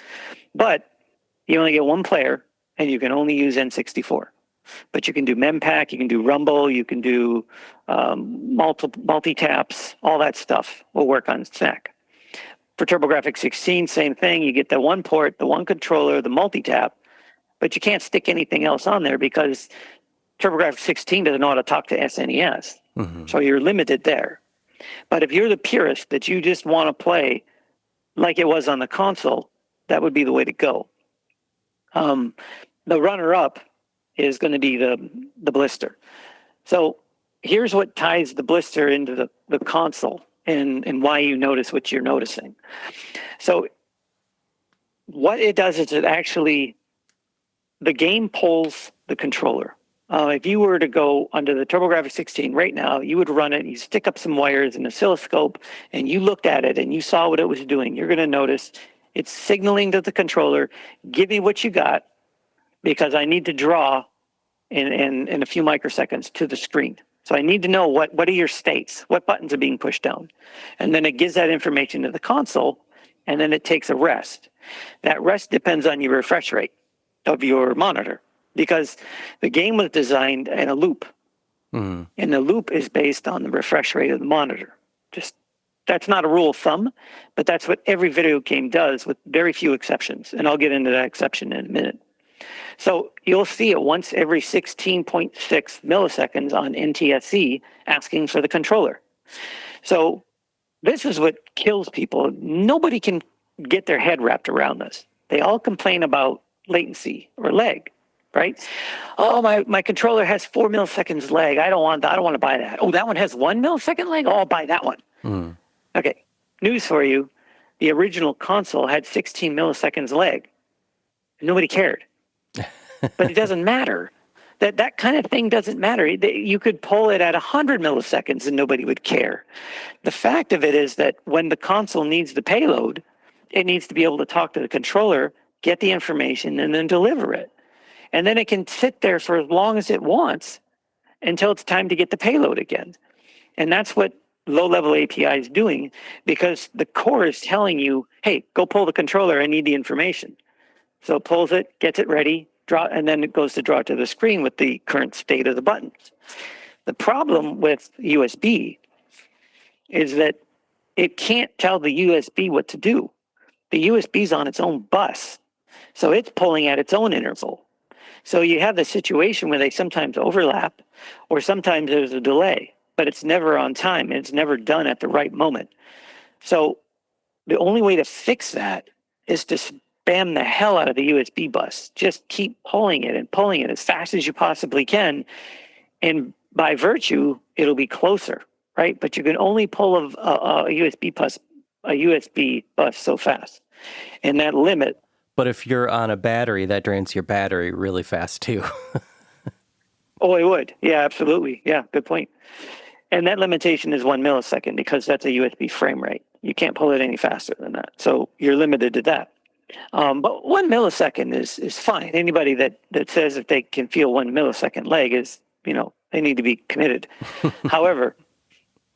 But you only get one player, and you can only use N64. But you can do Mempack, you can do Rumble, you can do multi-taps, all that stuff will work on Snack. For TurboGrafx 16, same thing. You get the one port, the one controller, the multi-tap, but you can't stick anything else on there because TurboGrafx 16 doesn't know how to talk to SNES. So you're limited there. But if you're the purist that you just want to play like it was on the console, that would be the way to go. The runner-up is going to be the BlisSTer. So here's what ties the BlisSTer into the console and why you notice what you're noticing. So what it does is it actually, the game pulls the controller. If you were to go under the TurboGrafx 16 right now, you would run it, you stick up some wires in an oscilloscope, and you looked at it and you saw what it was doing. You're going to notice it's signaling to the controller, give me what you got, because I need to draw in a few microseconds to the screen. So I need to know what are your states, what buttons are being pushed down. And then it gives that information to the console, and then it takes a rest. That rest depends on your refresh rate of your monitor, because the game was designed in a loop. And the loop is based on the refresh rate of the monitor. That's not a rule of thumb, but that's what every video game does with very few exceptions. And I'll get into that exception in a minute. So you'll see it once every 16.6 milliseconds on NTSC asking for the controller. So this is what kills people. Nobody can get their head wrapped around this. They all complain about latency or lag, right? Oh, my controller has 4 milliseconds lag. I don't want to buy that. Oh, that one has 1 millisecond lag. Oh, I'll buy that one. Okay, news for you. The original console had 16 milliseconds lag. Nobody cared. But it doesn't matter. That kind of thing doesn't matter. You could pull it at 100 milliseconds and nobody would care. The fact of it is that when the console needs the payload, it needs to be able to talk to the controller, get the information, and then deliver it. And then it can sit there for as long as it wants until it's time to get the payload again. And that's what low-level API is doing, because the core is telling you, hey, go pull the controller, I need the information. So it pulls it, gets it ready, and then it goes to draw it to the screen with the current state of the buttons. The problem with USB is that it can't tell the USB what to do. The USB is on its own bus, so it's pulling at its own interval. So you have the situation where they sometimes overlap, or sometimes there's a delay, but it's never on time, and it's never done at the right moment. So the only way to fix that is to spam the hell out of the USB bus. Just keep pulling it as fast as you possibly can, and by virtue, it'll be closer, right? But you can only pull a USB bus so fast, and that limit. But if you're on a battery, that drains your battery really fast too. Oh, it would. Yeah, absolutely. Yeah, good point. And that limitation is 1 millisecond because that's a USB frame rate. You can't pull it any faster than that. So you're limited to that. But 1 millisecond is fine. Anybody that says that they can feel 1 millisecond lag is, they need to be committed. However,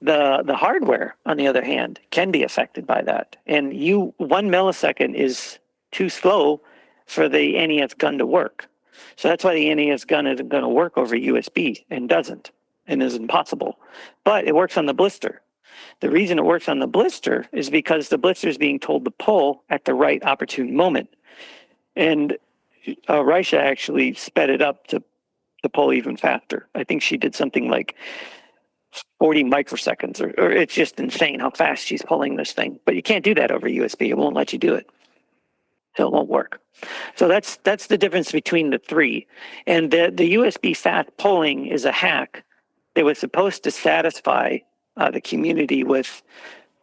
the hardware, on the other hand, can be affected by that. And 1 millisecond is too slow for the NES gun to work. So that's why the NES gun isn't going to work over USB and doesn't, and is impossible. But it works on the BlisSTer. The reason it works on the BlisSTer is because the BlisSTer is being told to pull at the right opportune moment. And Raisha actually sped it up to pull even faster. I think she did something like 40 microseconds, or it's just insane how fast she's pulling this thing. But you can't do that over USB. It won't let you do it. So it won't work. So that's the difference between the three. And the USB fast pulling is a hack that was supposed to satisfy the community with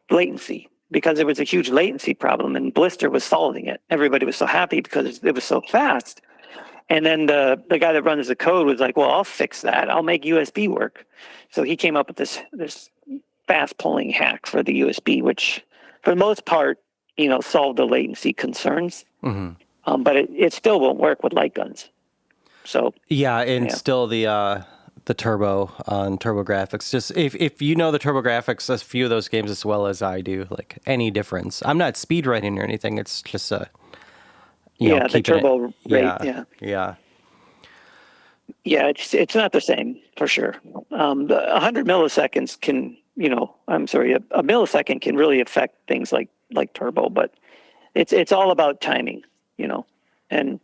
latency, because there was a huge latency problem, and BlisSTer was solving it. Everybody was so happy because it was so fast. And then the guy that runs the code was like, well, I'll fix that. I'll make USB work. So he came up with this fast pulling hack for the USB, which for the most part, solved the latency concerns. Mm-hmm. But it still won't work with light guns. So still the turbo on TurboGrafx. Just if you know the TurboGrafx, a few of those games as well as I do, like any difference. I'm not speedrunning or anything. It's just the turbo rate. Yeah, it's not the same for sure. The 100 milliseconds can, a millisecond can really affect things like turbo, but it's all about timing, and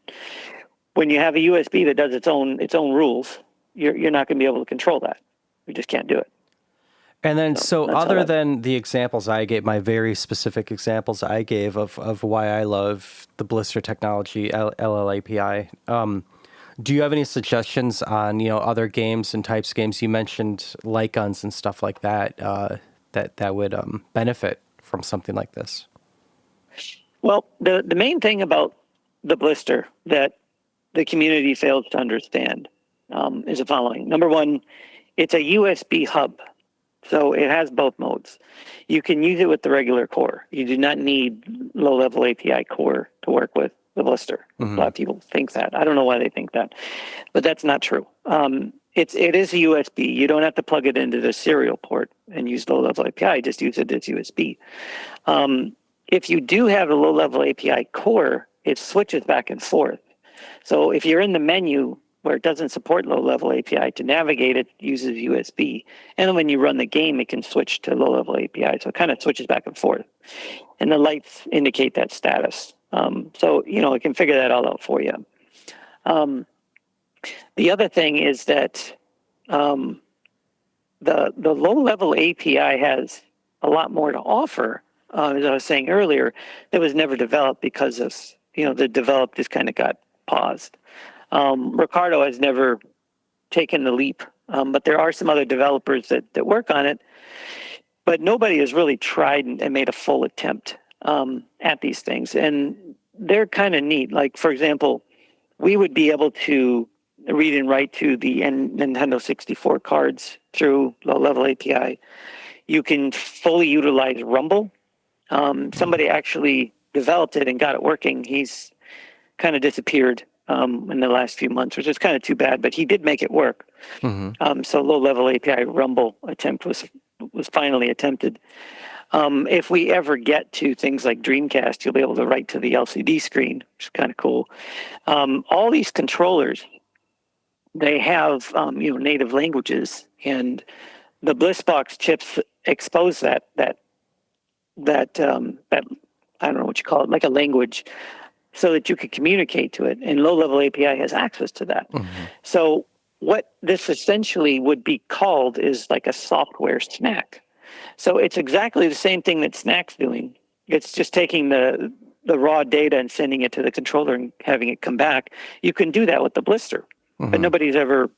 when you have a USB that does its own rules, you're not going to be able to control that. You just can't do it. And then, so other than the examples I gave, my very specific examples I gave of why I love the BlisSTer technology, LLAPI, do you have any suggestions on, other games and types of games? You mentioned light guns and stuff like that, that would benefit from something like this. Well, the main thing about the BlisSTer that the community fails to understand is the following. Number one, it's a USB hub. So it has both modes. You can use it with the regular core. You do not need low-level API core to work with the BlisSTer. Mm-hmm. A lot of people think that. I don't know why they think that, but that's not true. It is a USB. You don't have to plug it into the serial port and use low-level API. Just use it as USB. If you do have a low-level API core, it switches back and forth. So if you're in the menu where it doesn't support low-level API, to navigate it uses USB. And then when you run the game, it can switch to low-level API. So it kind of switches back and forth. And the lights indicate that status. So, it can figure that all out for you. The other thing is that the low-level API has a lot more to offer, as I was saying earlier, that was never developed because of, the develop just kind of got paused. Ricardo has never taken the leap, but there are some other developers that work on it, but nobody has really tried and made a full attempt at these things. And they're kind of neat. Like, for example, we would be able to read and write to the Nintendo 64 cards through low-level API. You can fully utilize Rumble. Somebody actually developed it and got it working. He's kind of disappeared in the last few months, which is kind of too bad, but he did make it work. So low-level API Rumble attempt was finally attempted. If we ever get to things like Dreamcast, you'll be able to write to the LCD screen, which is kind of cool. All these controllers, they have native languages, and the BlisBox chips expose that I don't know what you call it, like a language, so that you could communicate to it. And low-level API has access to that. So what this essentially would be called is like a software snack. So it's exactly the same thing that Snack's doing. It's just taking the raw data and sending it to the controller and having it come back. You can do that with the BlisSTer, but nobody's ever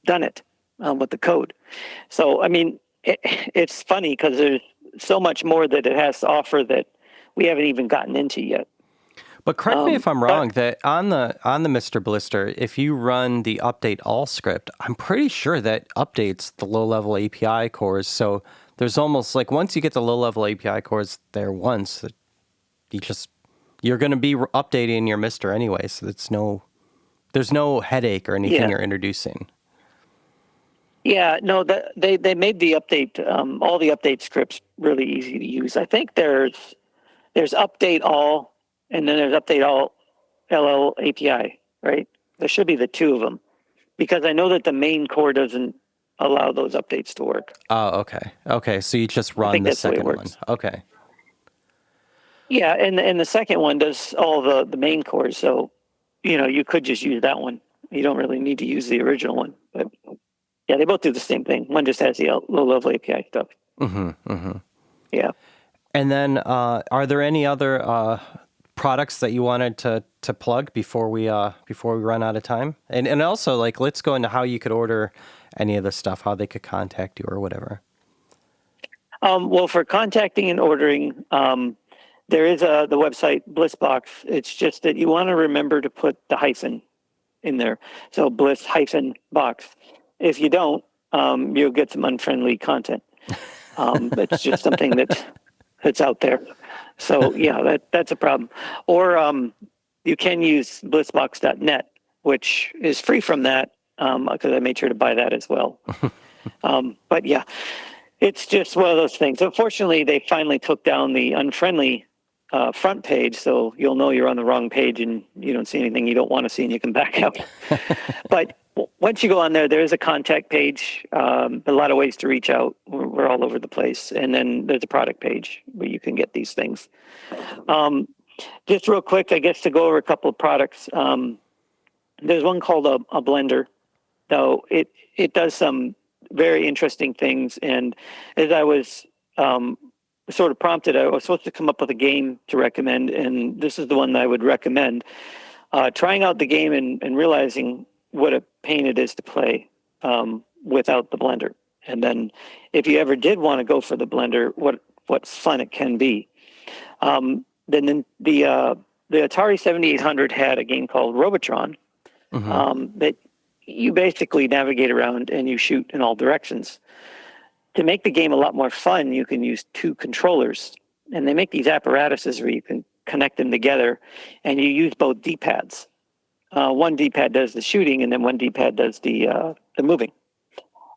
done it with the code. So, I mean, it's funny because there's so much more that it has to offer that we haven't even gotten into yet. But correct me if I'm wrong, that on the Mr. BlisSTer, if you run the update all script, I'm pretty sure that updates the low-level API cores. So there's almost like once you get the low-level API cores there once, that you're going to be updating your Mr. anyway. So there's no headache or anything you're introducing. Yeah, no, they made the update, all the update scripts really easy to use. I think there's update all, and then there's update all LL API, right? There should be the two of them, because I know that the main core doesn't allow those updates to work. Oh, okay. Okay, so you just run the second one. Okay. Yeah, and the second one does all the main cores, so you could just use that one. You don't really need to use the original one. But yeah, they both do the same thing. One just has the low-level API stuff. Yeah. And then, are there any other products that you wanted to plug before we run out of time? And also, like, let's go into how you could order any of the stuff, how they could contact you or whatever. Well, for contacting and ordering, there is the website BlisBox. It's just that you want to remember to put the hyphen in there. So Bliss-box. If you don't, you'll get some unfriendly content. It's just something that's out there. So yeah, that's a problem. Or you can use blissbox.net, which is free from that, because I made sure to buy that as well. But yeah, it's just one of those things. Unfortunately, they finally took down the unfriendly front page, so you'll know you're on the wrong page and you don't see anything you don't want to see, and you can back out. But once you go on there, there is a contact page, a lot of ways to reach out. We're all over the place. And then there's a product page where you can get these things. Just real quick, I guess, to go over a couple of products. There's one called a blender. Though it does some very interesting things. And as I was sort of prompted, I was supposed to come up with a game to recommend, and this is the one that I would recommend. Trying out the game and realizing what a pain it is to play without the blender. And then if you ever did want to go for the blender, what fun it can be. Then the Atari 7800 had a game called Robotron that you basically navigate around and you shoot in all directions. To make the game a lot more fun, you can use two controllers. And they make these apparatuses where you can connect them together, and you use both D-pads. One D-pad does the shooting, and then one D-pad does the moving.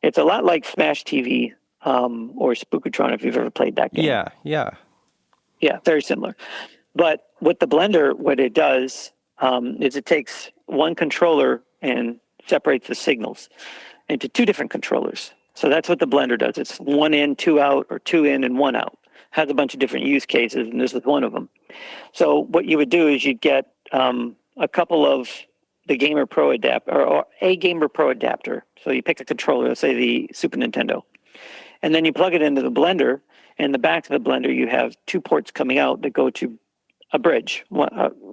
It's a lot like Smash TV or Spookatron, if you've ever played that game. Yeah, very similar. But with the blender, what it does is it takes one controller and separates the signals into two different controllers. So that's what the blender does. It's one in, two out, or two in and one out. Has a bunch of different use cases, and this is one of them. So what you would do is you'd get a couple of the Gamer Pro adapter, or a Gamer Pro adapter. So you pick a controller, let's say the Super Nintendo, and then you plug it into the blender. In the back of the blender, you have 2 ports coming out that go to a bridge.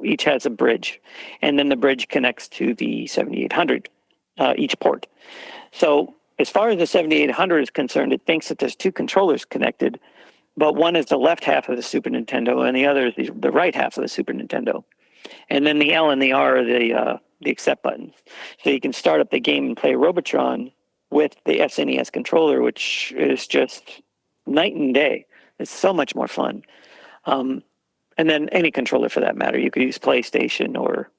Each has a bridge, and then the bridge connects to the 7800, each port. So as far as the 7800 is concerned, it thinks that there's 2 controllers connected, but one is the left half of the Super Nintendo, and the other is the right half of the Super Nintendo. And then the L and the R are the accept buttons. So you can start up the game and play Robotron with the SNES controller, which is just night and day. It's so much more fun. And then any controller for that matter. You could use PlayStation or,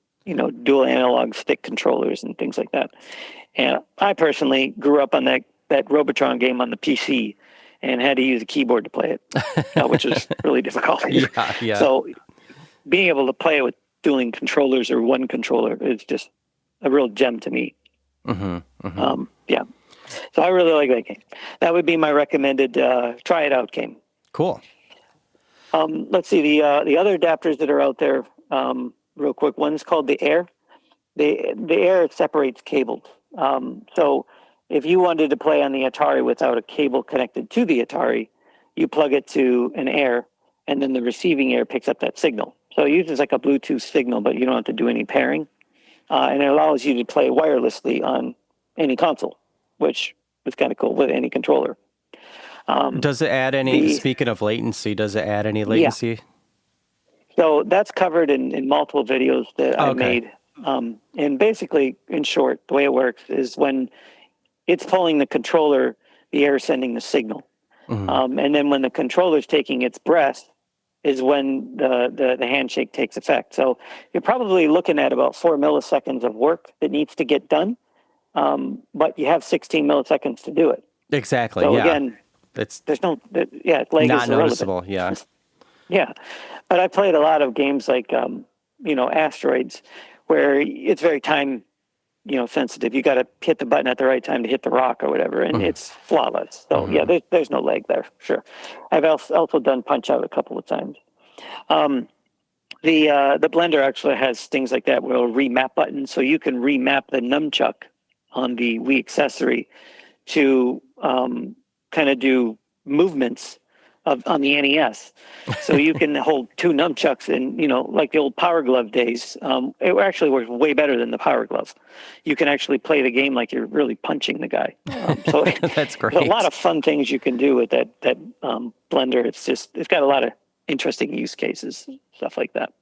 dual analog stick controllers and things like that. And I personally grew up on that Robotron game on the PC and had to use a keyboard to play it, which is really difficult. Yeah. So being able to play it with dueling controllers or one controller is just a real gem to me. Yeah. So I really like that game. That would be my recommended try it out game. Cool. Let's see the other adapters that are out there. Real quick, one's called the Air. The Air separates cables. So if you wanted to play on the Atari without a cable connected to the Atari, you plug it to an Air, and then the receiving Air picks up that signal. So it uses like a Bluetooth signal, but you don't have to do any pairing. And it allows you to play wirelessly on any console, which is kind of cool with any controller. Does it add any, speaking of latency, does it add any latency? Yeah. So that's covered in multiple videos that I made. And basically, in short, the way it works is when it's pulling the controller, the Air is sending the signal. And then when the controller's taking its breath is when the handshake takes effect. So you're probably looking at about 4 milliseconds of work that needs to get done, but you have 16 milliseconds to do it. Exactly, so yeah. Again, there's no, lag not is noticeable, irrelevant. yeah. Yeah, but I played a lot of games like, Asteroids, where it's very time, sensitive. You got to hit the button at the right time to hit the rock or whatever, and it's flawless. So yeah, there's no lag there, sure. I've also done Punch Out a couple of times. The Blender actually has things like that where it'll remap buttons, so you can remap the nunchuck on the Wii accessory to kind of do movements on the NES. So you can hold 2 nunchucks and, like the old Power Glove days. It actually works way better than the Power Glove. You can actually play the game like you're really punching the guy. So That's great. There's a lot of fun things you can do with that Blender. It's got a lot of interesting use cases, stuff like that.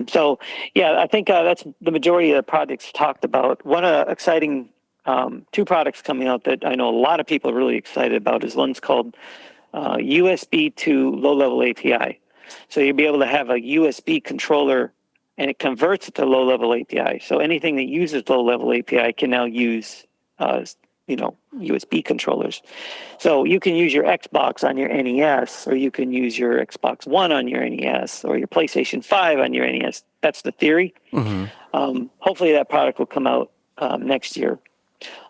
So yeah, I think that's the majority of the projects talked about. One exciting 2 products coming out that I know a lot of people are really excited about is one's called USB to low-level API. So you'll be able to have a USB controller, and it converts it to low-level API. So anything that uses low-level API can now use, USB controllers. So you can use your Xbox on your NES, or you can use your Xbox One on your NES, or your PlayStation 5 on your NES. That's the theory. Hopefully that product will come out next year,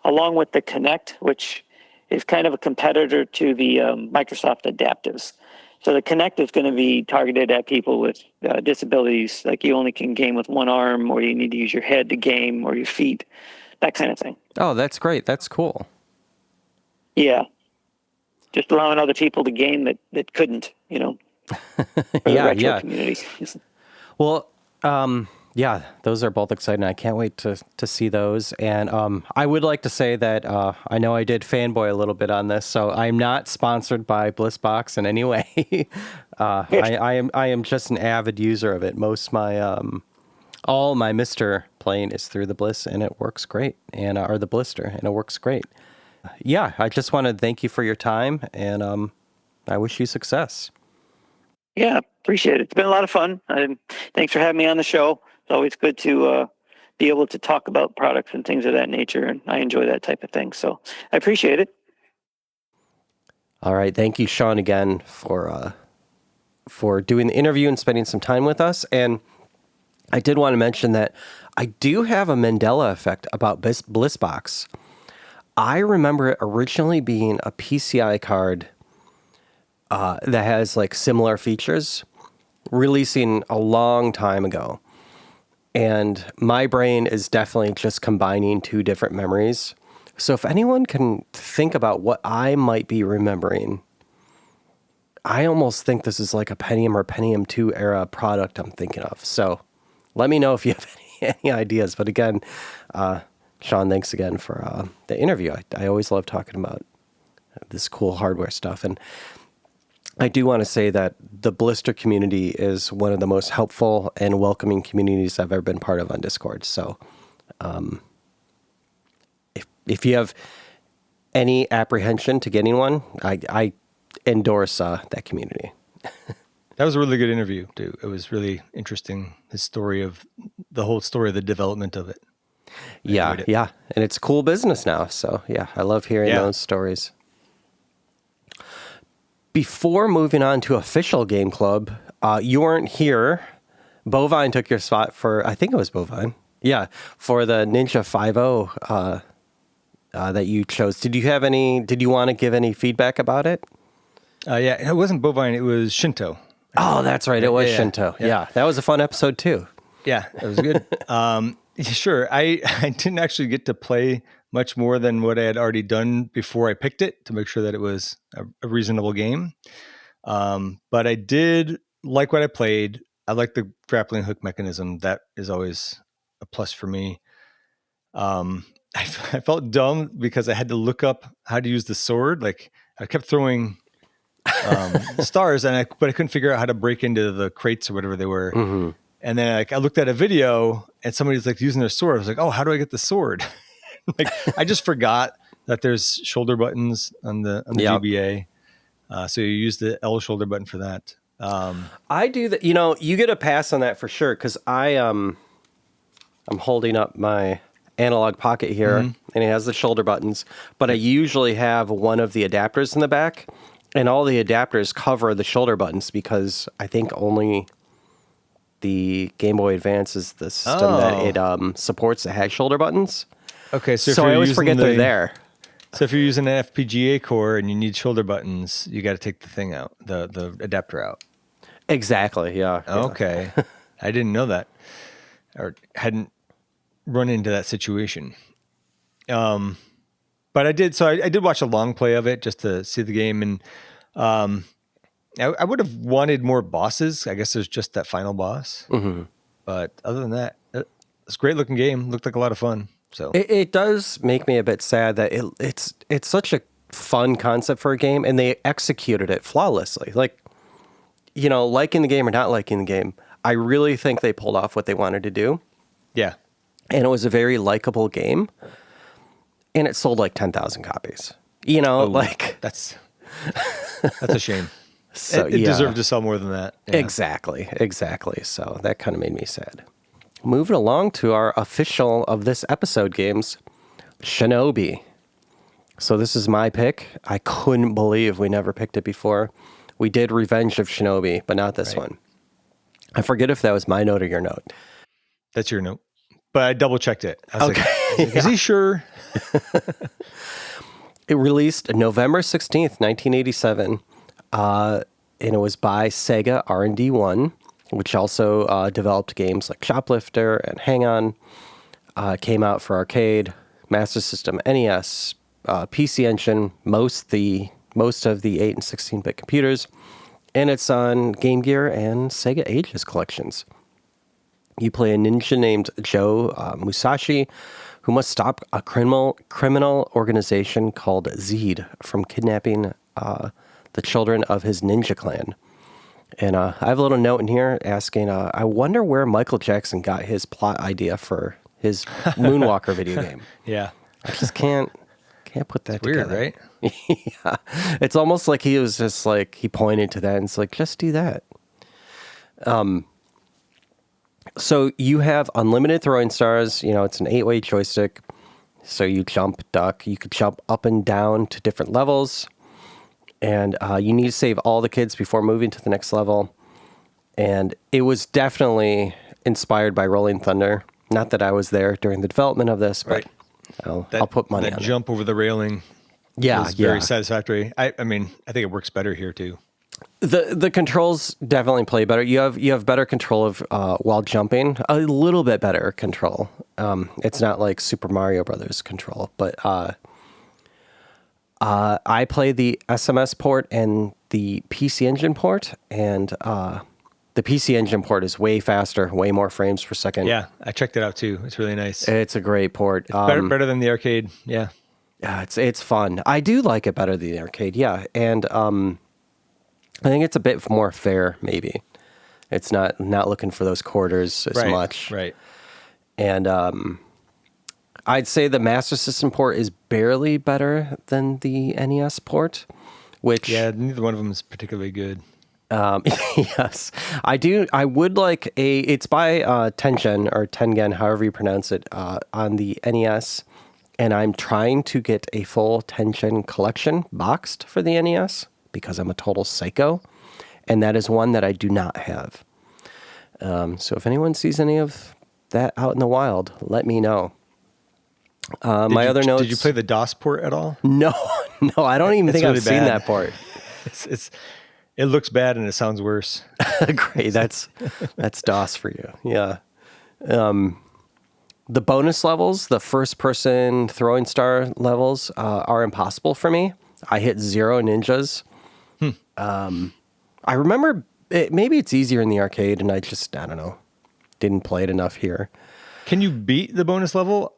along with the Kinect, which is kind of a competitor to the Microsoft Adaptives. So the Kinect is going to be targeted at people with disabilities, like you only can game with one arm, or you need to use your head to game, or your feet, that kind of thing. Oh, that's great. That's cool. Yeah. Just allowing other people to game that couldn't, for the retro community. Well, yeah, those are both exciting. I can't wait to see those. And I would like to say that I know I did fanboy a little bit on this, so I'm not sponsored by BlisSbox in any way. I am just an avid user of it. Most all my MiSTer playing is through the Bliss, and it works great, or the BlisSTer, and it works great. Yeah, I just want to thank you for your time, and I wish you success. Yeah, appreciate it. It's been a lot of fun. Thanks for having me on the show. It's always good to be able to talk about products and things of that nature, and I enjoy that type of thing. So I appreciate it. All right, thank you, Sean, again for doing the interview and spending some time with us. And I did want to mention that I do have a Mandela effect about BlisSbox. I remember it originally being a PCI card that has like similar features, releasing a long time ago. And my brain is definitely just combining 2 different memories So if anyone can think about what I might be remembering, I almost think this is like a Pentium or Pentium 2 era product I'm thinking of. So let me know if you have any ideas. But again, Sean, thanks again for the interview. I always love talking about this cool hardware stuff. And I do want to say that the BlisSTer community is one of the most helpful and welcoming communities I've ever been part of on Discord. So if you have any apprehension to getting one, I endorse that community. That was a really good interview, too. It was really interesting, his story of the whole story of the development of it. Yeah. And it's cool business now. So, yeah, I love hearing those stories. Before moving on to official game club, you weren't here. Bovine took your spot for, I think it was Bovine. Yeah, for the Ninja 5.0 that you chose. Did you want to give any feedback about it? Yeah, it wasn't Bovine, it was Shinto. Oh, that's right. It was Shinto. Yeah, that was a fun episode too. Yeah, it was good. Sure. I didn't actually get to play much more than what I had already done before I picked it to make sure that it was a reasonable game. But I did like what I played. I like the grappling hook mechanism. That is always a plus for me. I felt dumb because I had to look up how to use the sword. Like I kept throwing stars, but I couldn't figure out how to break into the crates or whatever they were. Mm-hmm. And then I looked at a video and somebody's like using their sword. I was like, oh, how do I get the sword? Like I just forgot that there's shoulder buttons on the GBA. So you use the L shoulder button for that. I do that. You get a pass on that for sure. Cause I'm holding up my analog pocket here and it has the shoulder buttons, but I usually have one of the adapters in the back and all the adapters cover the shoulder buttons because I think only the Game Boy Advance is the system that it supports that has shoulder buttons. Okay, so I always forget they're there. So if you're using an FPGA core and you need shoulder buttons, you got to take the thing out, the adapter out. Exactly, yeah. Okay. I didn't know that or hadn't run into that situation. But I did watch a long play of it just to see the game. And I would have wanted more bosses. I guess there's just that final boss. Mm-hmm. But other than that, it's a great looking game. Looked like a lot of fun. So it does make me a bit sad that it's such a fun concept for a game, and they executed it flawlessly. Like, liking the game or not liking the game, I really think they pulled off what they wanted to do. Yeah, and it was a very likable game, and it sold like 10,000 copies. That's a shame. So it deserved to sell more than that. Yeah. Exactly. So that kind of made me sad. Moving along to our official of this episode games, Shinobi. So this is my pick. I couldn't believe we never picked it before. We did Revenge of Shinobi, but not this one. I forget if that was my note or your note. That's your note. But I double checked it. I was like, is he sure? It released November 16th, 1987. And it was by Sega R&D 1. Which also developed games like Shoplifter and Hang On. Came out for arcade, Master System, NES, PC Engine, most of the 8 and 16-bit computers, and it's on Game Gear and Sega Ages collections. You play a ninja named Joe Musashi, who must stop a criminal organization called Zed from kidnapping the children of his ninja clan. And I have a little note in here asking, I wonder where Michael Jackson got his plot idea for his Moonwalker video game. Yeah. I just can't put that together. Weird, right? Yeah. It's almost like he was just like, he pointed to that and it's like, just do that. So you have unlimited throwing stars. It's an 8-way joystick. So you jump, duck. You could jump up and down to different levels. And you need to save all the kids before moving to the next level. And it was definitely inspired by Rolling Thunder. Not that I was there during the development of this, but I'll put money on it. That jump over the railing was very satisfactory. I mean, I think it works better here too. The controls definitely play better. You have better control of while jumping. A little bit better control. It's not like Super Mario Brothers control, but I play the SMS port and the PC Engine port, and the PC Engine port is way faster, way more frames per second. Yeah, I checked it out too. It's really nice. It's a great port. Better than the arcade. Yeah. Yeah, it's fun. I do like it better than the arcade. Yeah, and I think it's a bit more fair. Maybe it's not looking for those quarters as much. Right. And I'd say the Master System port is barely better than the NES port, which neither one of them is particularly good. Yes, I do. I would like it's by Tengen or Tengen, however you pronounce it, on the NES. And I'm trying to get a full Tengen collection boxed for the NES because I'm a total psycho. And that is one that I do not have. So if anyone sees any of that out in the wild, let me know. Other notes. Did you play the DOS port at all? No, I don't even think really I've seen bad. that port. It looks bad and it sounds worse. Great. That's DOS for you. Yeah. The bonus levels, the first-person throwing star levels, are impossible for me. I hit 0 ninjas. I remember maybe it's easier in the arcade, and I don't know, didn't play it enough here. Can you beat the bonus level?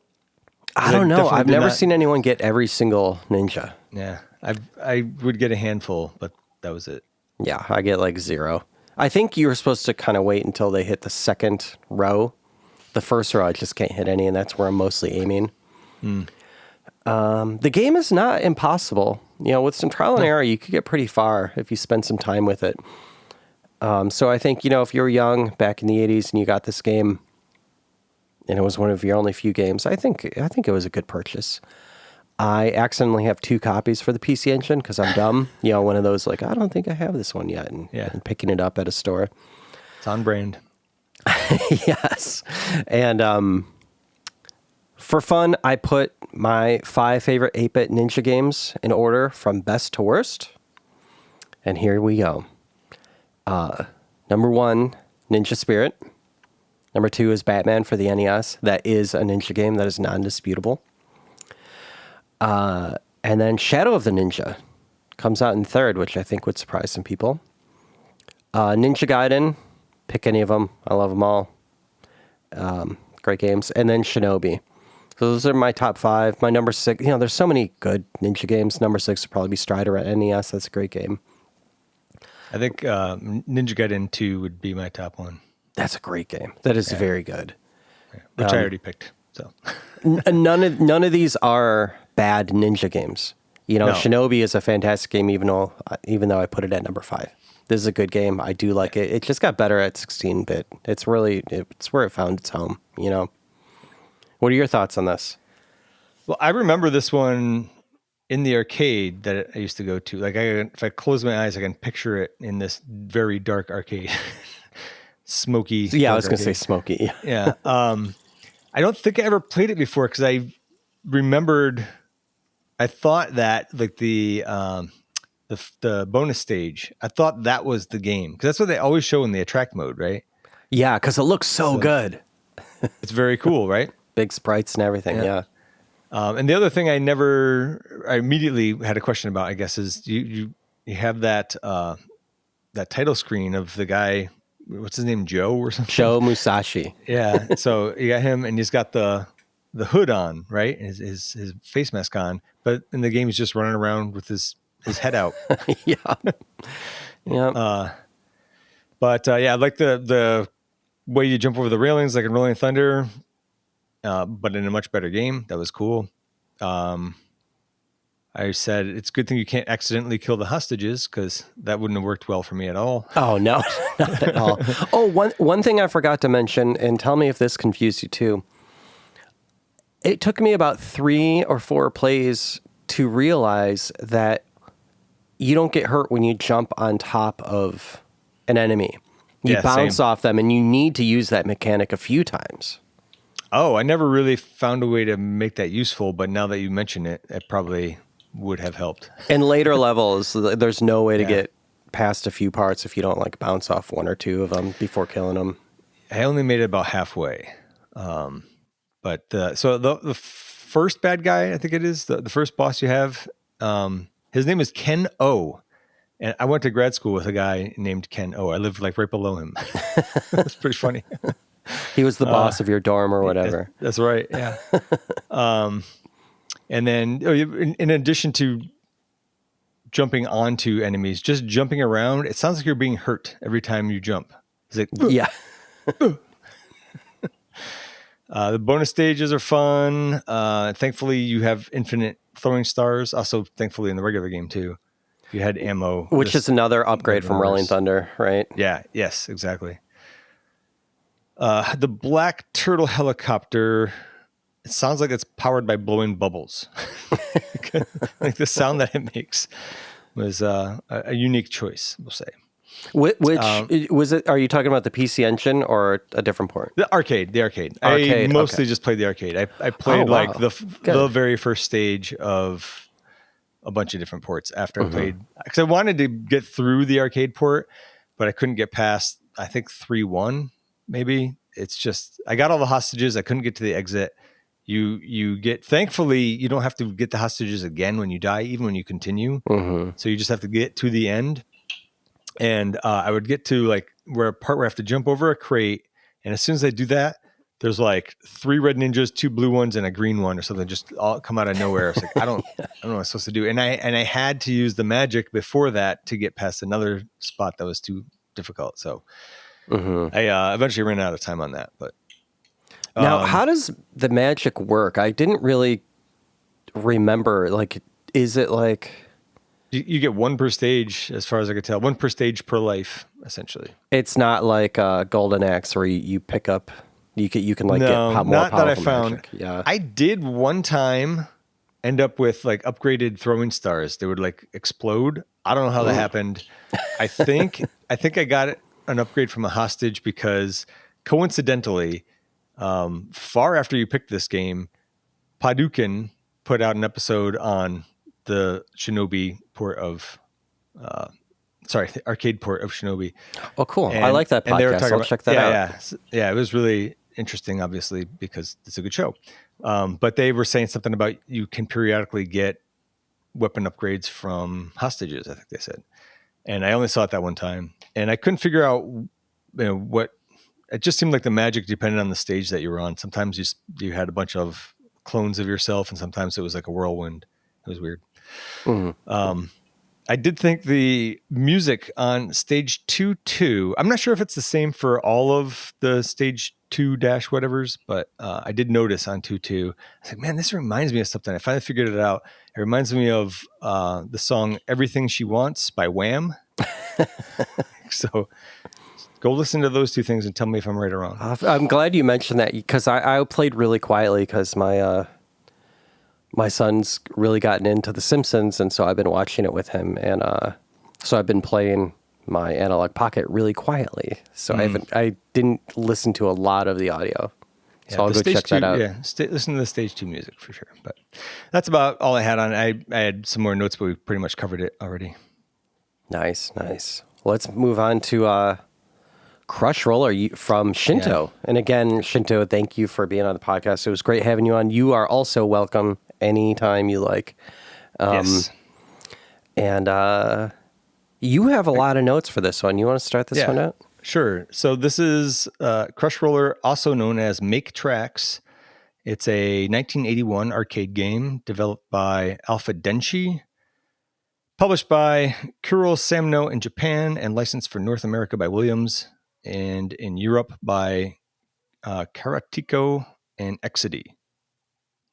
I don't know. I've never seen anyone get every single ninja. Yeah, I would get a handful, but that was it. Yeah, I get like 0. I think you were supposed to kind of wait until they hit the second row. The first row, I just can't hit any, and that's where I'm mostly aiming. The game is not impossible. With some trial and error, you could get pretty far if you spend some time with it. So I think, if you were young back in the 80s and you got this game, and it was one of your only few games, I think it was a good purchase. I accidentally have 2 copies for the PC Engine because I'm dumb. One of those like, I don't think I have this one yet, and picking it up at a store. It's on brand. Yes. And for fun, I put my 5 favorite 8-bit ninja games in order from best to worst. And here we go. Number 1, Ninja Spirit. Number 2 is Batman for the NES. That is a ninja game. That is non-disputable. And then Shadow of the Ninja comes out in 3rd, which I think would surprise some people. Ninja Gaiden. Pick any of them. I love them all. Great games. And then Shinobi. So those are my top 5. My number 6, there's so many good ninja games. Number 6 would probably be Strider at NES. That's a great game. I think Ninja Gaiden 2 would be my top 1. That's a great game. That is very good. Yeah. Which I already picked. So none of these are bad ninja games. No. Shinobi is a fantastic game, even though I put it at number 5. This is a good game. I do like it. It just got better at 16-bit. It's where it found its home. What are your thoughts on this? Well, I remember this one in the arcade that I used to go to. Like, if I close my eyes, I can picture it in this very dark arcade. Smoky. Yeah, I was going to say smoky. Yeah. I don't think I ever played it before because I thought that like the bonus stage, I thought that was the game because that's what they always show in the attract mode, right? Yeah, because it looks so good. It's very cool, right? Big sprites and everything. Yeah. And the other thing I immediately had a question about, I guess, is you have that title screen of the guy. What's his name? Joe or something? Joe Musashi. Yeah. So you got him, and he's got the hood on, right? His face mask on, but in the game he's just running around with his head out. Yeah. Yeah. I like the way you jump over the railings like in Rolling Thunder, but in a much better game. That was cool. I said it's a good thing you can't accidentally kill the hostages because that wouldn't have worked well for me at all. Oh, no, not at all. Oh, one thing I forgot to mention, and tell me if this confused you too. It took me about 3 or 4 plays to realize that you don't get hurt when you jump on top of an enemy. You bounce off them, and you need to use that mechanic a few times. Oh, I never really found a way to make that useful, but now that you mention it, it probably would have helped. In later levels, there's no way to get past a few parts if you don't like bounce off 1 or 2 of them before killing them. I only made it about halfway. So the first bad guy, I think it is, the first boss you have, His name is Ken O. And I went to grad school with a guy named Ken O. I lived like right below him. It's pretty funny. He was the boss of your dorm or whatever. That's right. Yeah. And then in addition to jumping onto enemies, just jumping around, it sounds like you're being hurt every time you jump. It's like, yeah. The bonus stages are fun. Thankfully, you have infinite throwing stars. Also, thankfully, in the regular game, too. You had ammo. Which is another upgrade from Rolling Thunder, right? Yeah. Yes, exactly. The black turtle helicopter, it sounds like it's powered by blowing bubbles. Like the sound that it makes was a unique choice, we'll say. Which was it? Are you talking about the PC Engine or a different port? The arcade. I mostly just played the arcade. I played like the very first stage of a bunch of different ports after I played, because I wanted to get through the arcade port, but I couldn't get past, I think 3-1 maybe. It's just, I got all the hostages. I couldn't get to the exit. You get, thankfully, you don't have to get the hostages again when you die, even when you continue. So you just have to get to the end. And I would get to like a part where I have to jump over a crate. And as soon as I do that, there's like 3 red ninjas, 2 blue ones, and a green one or something just all come out of nowhere. It's like, I don't know what I'm supposed to do. And I had to use the magic before that to get past another spot that was too difficult. So I eventually ran out of time on that. But now, how does the magic work? I didn't really remember. Like, is it like... You get 1 per stage, as far as I could tell. 1 per stage per life, essentially. It's not like a Golden Axe where you pick up, you can like get more powerful not that I found. magic. Yeah, I did one time end up with like upgraded throwing stars. They would like explode. I don't know how that happened. I think I got an upgrade from a hostage because coincidentally, far after you picked this game, Padukin put out an episode on the Shinobi port of, the arcade port of Shinobi. Oh, cool. I like that podcast. I'll check that out. Yeah, it was really interesting, obviously, because it's a good show. But they were saying something about you can periodically get weapon upgrades from hostages, I think they said. And I only saw it that one time. And I couldn't figure out what... It just seemed like the magic depended on the stage that you were on. Sometimes you had a bunch of clones of yourself, and sometimes it was like a whirlwind. It was weird. I did think the music on stage 2-2, I'm not sure if it's the same for all of the stage 2 dash whatevers, but I did notice on 2-2, I was like, man, this reminds me of something. I finally figured it out. It reminds me of the song Everything She Wants by Wham. So go listen to those 2 things and tell me if I'm right or wrong. I'm glad you mentioned that, because I played really quietly because my son's really gotten into The Simpsons, and so I've been watching it with him, and so I've been playing my Analog Pocket really quietly. So I didn't listen to a lot of the audio. So I'll go check that out. Yeah, listen to the stage 2 music for sure. But that's about all I had on it. I had some more notes, but we pretty much covered it already. Nice. Let's move on to Crush Roller from Shinto. Yeah. And again, Shinto, thank you for being on the podcast. It was great having you on. You are also welcome anytime you like. Yes. And you have a lot of notes for this one. You want to start this one out? Sure. So this is Crush Roller, also known as Make Tracks. It's a 1981 arcade game developed by Alpha Denshi, published by Kuro Samno in Japan, and licensed for North America by Williams, and in Europe by Karatiko and Exidy.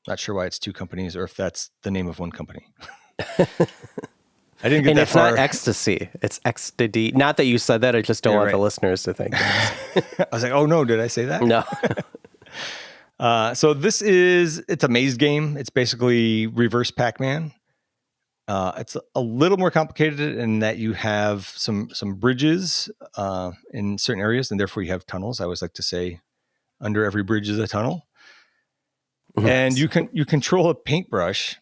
Not sure why it's 2 companies or if that's the name of one company. I didn't get that far. And it's not ecstasy. It's ecstasy. Not that you said that. I just don't want the listeners to think that. I was like, oh no, did I say that? No. So it's a maze game. It's basically reverse Pac-Man. It's a little more complicated in that you have some bridges in certain areas, and therefore you have tunnels. I always like to say under every bridge is a tunnel. And you control a paintbrush,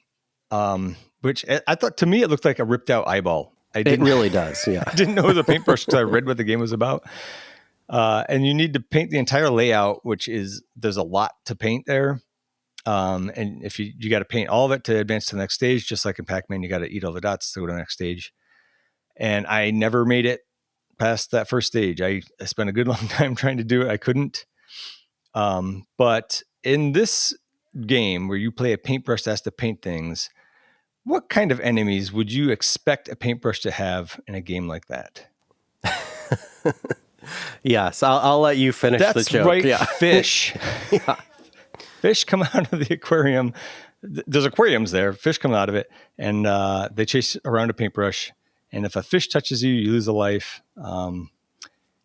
which I thought, to me, it looked like a ripped out eyeball. It really does, yeah. I didn't know it was a paintbrush until I read what the game was about. And you need to paint the entire layout, there's a lot to paint there. And if you got to paint all of it to advance to the next stage, just like in Pac-Man, you got to eat all the dots to go to the next stage. And I never made it past that first stage. I spent a good long time trying to do it. I couldn't. But in this game where you play a paintbrush that has to paint things, what kind of enemies would you expect a paintbrush to have in a game like that? Yes, I'll let you finish the That's joke. right, Yeah. fish. Yeah. Fish come out of the aquarium. There's aquariums there. Fish come out of it, and they chase around a paintbrush. And if a fish touches you, you lose a life.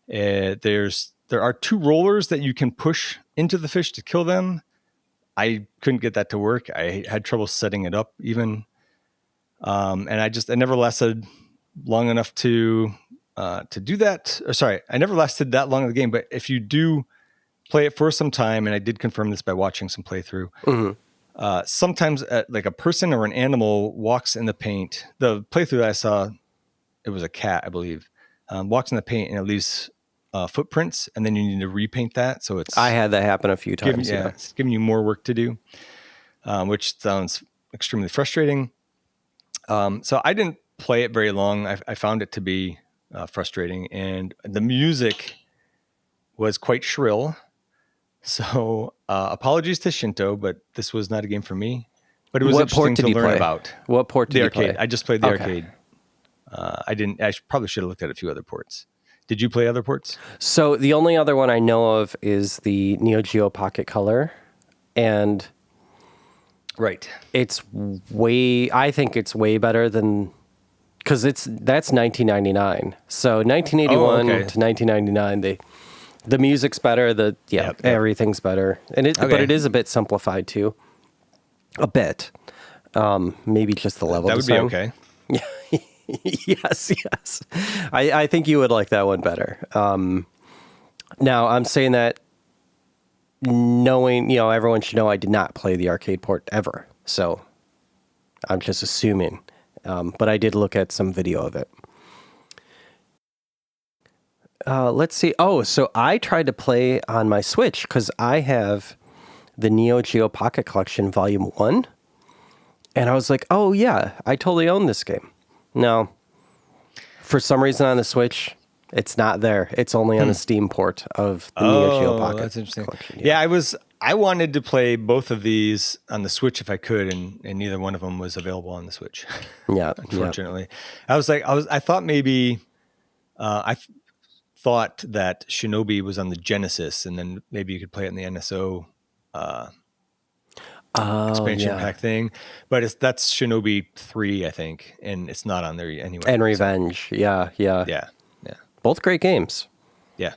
There are 2 rollers that you can push into the fish to kill them. I couldn't get that to work. I had trouble setting it up even. And I never lasted long enough to do that. Or sorry, I never lasted that long in the game. But if you do play it for some time, and I did confirm this by watching some playthrough, sometimes like a person or an animal walks in the paint. The playthrough that I saw, it was a cat, I believe, walks in the paint and it leaves footprints, and then you need to repaint that. So I had that happen a few times. It's giving you more work to do, which sounds extremely frustrating. So I didn't play it very long. I found it to be frustrating, and the music was quite shrill. So apologies to Shinto, but this was not a game for me. But it was interesting to learn about. What port did the you arcade? play? I just played the arcade. I probably should have looked at a few other ports. Did you play other ports? So the only other one I know of is the Neo Geo Pocket Color, and right, I think it's way better than, because that's 1999. So 1981 to 1999, the music's better. Everything's better, and but it is a bit simplified too. A bit, maybe just the level. That would design. be okay. Yeah. Yes. I think you would like that one better. Now, I'm saying that knowing, everyone should know I did not play the arcade port ever. So I'm just assuming. But I did look at some video of it. Let's see. Oh, so I tried to play on my Switch because I have the Neo Geo Pocket Collection Volume 1. And I was like, oh, yeah, I totally own this game. No, for some reason on the Switch, it's not there. It's only on the Steam port of the Neo Geo Pocket. That's interesting. Collection. Yeah, I wanted to play both of these on the Switch if I could, and neither one of them was available on the Switch. Yeah, unfortunately. Yeah. I thought maybe, I thought that Shinobi was on the Genesis, and then maybe you could play it in the NSO. Expansion pack thing, but that's Shinobi 3, I think, and it's not on there anyway. And Revenge, yeah. Both great games. Yeah.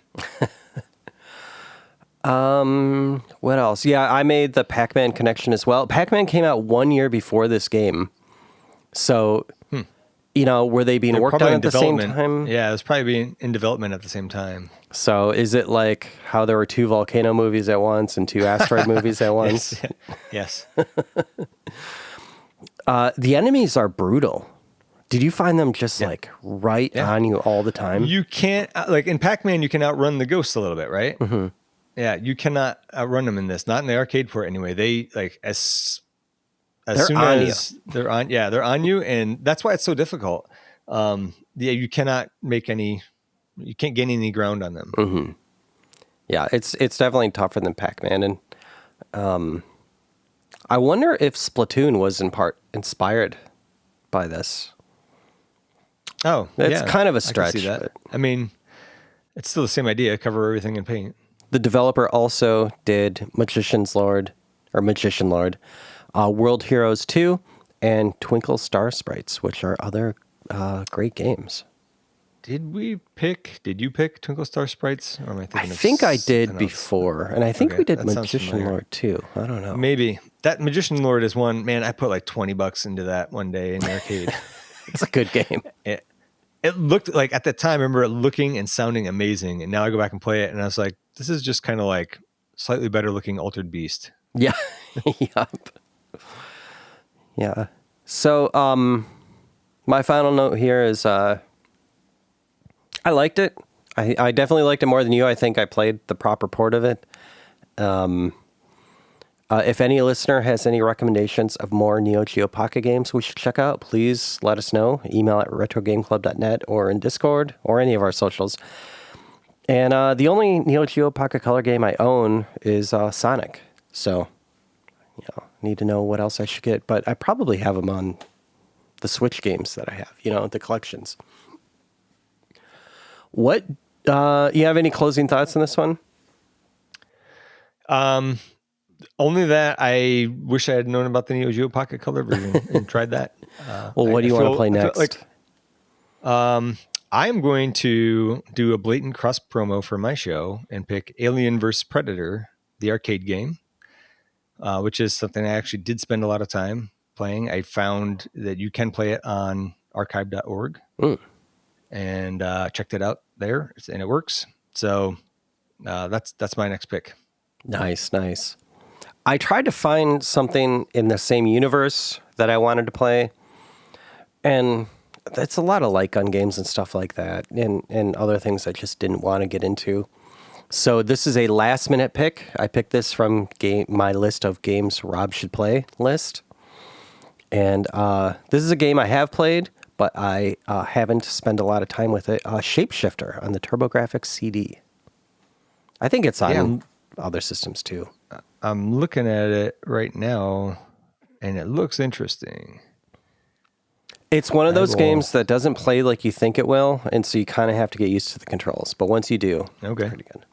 What else? Yeah, I made the Pac-Man connection as well. Pac-Man came out 1 year before this game, so were they being worked on at the same time? Yeah, it was probably being in development at the same time. So is it like how there were 2 volcano movies at once and 2 asteroid movies at once? Yes. The enemies are brutal. Did you find them just like right on you all the time? You can't, like in Pac-Man, you can outrun the ghosts a little bit, right? Mm-hmm. Yeah, you cannot outrun them in this. Not in the arcade port anyway. They like as soon as they're on you, and that's why it's so difficult. You cannot you can't gain any ground on them. Mm-hmm. Yeah, it's definitely tougher than Pac-Man, and I wonder if Splatoon was in part inspired by this. Oh, it's kind of a stretch. I can see that. I mean, it's still the same idea: cover everything in paint. The developer also did Magician Lord, World Heroes 2, and Twinkle Star Sprites, which are other great games. Did you pick Twinkle Star Sprites? Or am I thinking I think I did before, and I think we did Magician Lord too. I don't know. Maybe. That Magician Lord is one, man, I put like $20 into that one day in the arcade. It's a good game. It looked like, at the time, I remember it looking and sounding amazing, and now I go back and play it, and I was like, this is just kind of like slightly better looking Altered Beast. Yeah. Yep. Yeah. So, my final note here is, I liked it. I definitely liked it more than you. I think I played the proper port of it. If any listener has any recommendations of more Neo Geo Pocket games we should check out, please let us know. Email at retrogameclub.net or in Discord or any of our socials. And the only Neo Geo Pocket Color game I own is Sonic. So, need to know what else I should get. But I probably have them on the Switch games that I have, the collections. What, you have any closing thoughts on this one? Only that I wish I had known about the Neo Geo Pocket Color version and tried that. Well, what do you want to play next? I am going to do a blatant cross promo for my show and pick Alien vs. Predator, the arcade game, which is something I actually did spend a lot of time playing. I found that you can play it on archive.org and checked it out there, and it works. So that's my next pick. Nice. I tried to find something in the same universe that I wanted to play, and that's a lot of light gun games and stuff like that, and other things I just didn't want to get into. So this is a last-minute pick. I picked this from my list of games Rob should play list, and this is a game I have played, but I haven't spent a lot of time with it. Shapeshifter on the TurboGrafx CD. I think it's on other systems too. I'm looking at it right now, and it looks interesting. It's one of those games that doesn't play like you think it will, and so you kind of have to get used to the controls. But once you do, it's pretty good.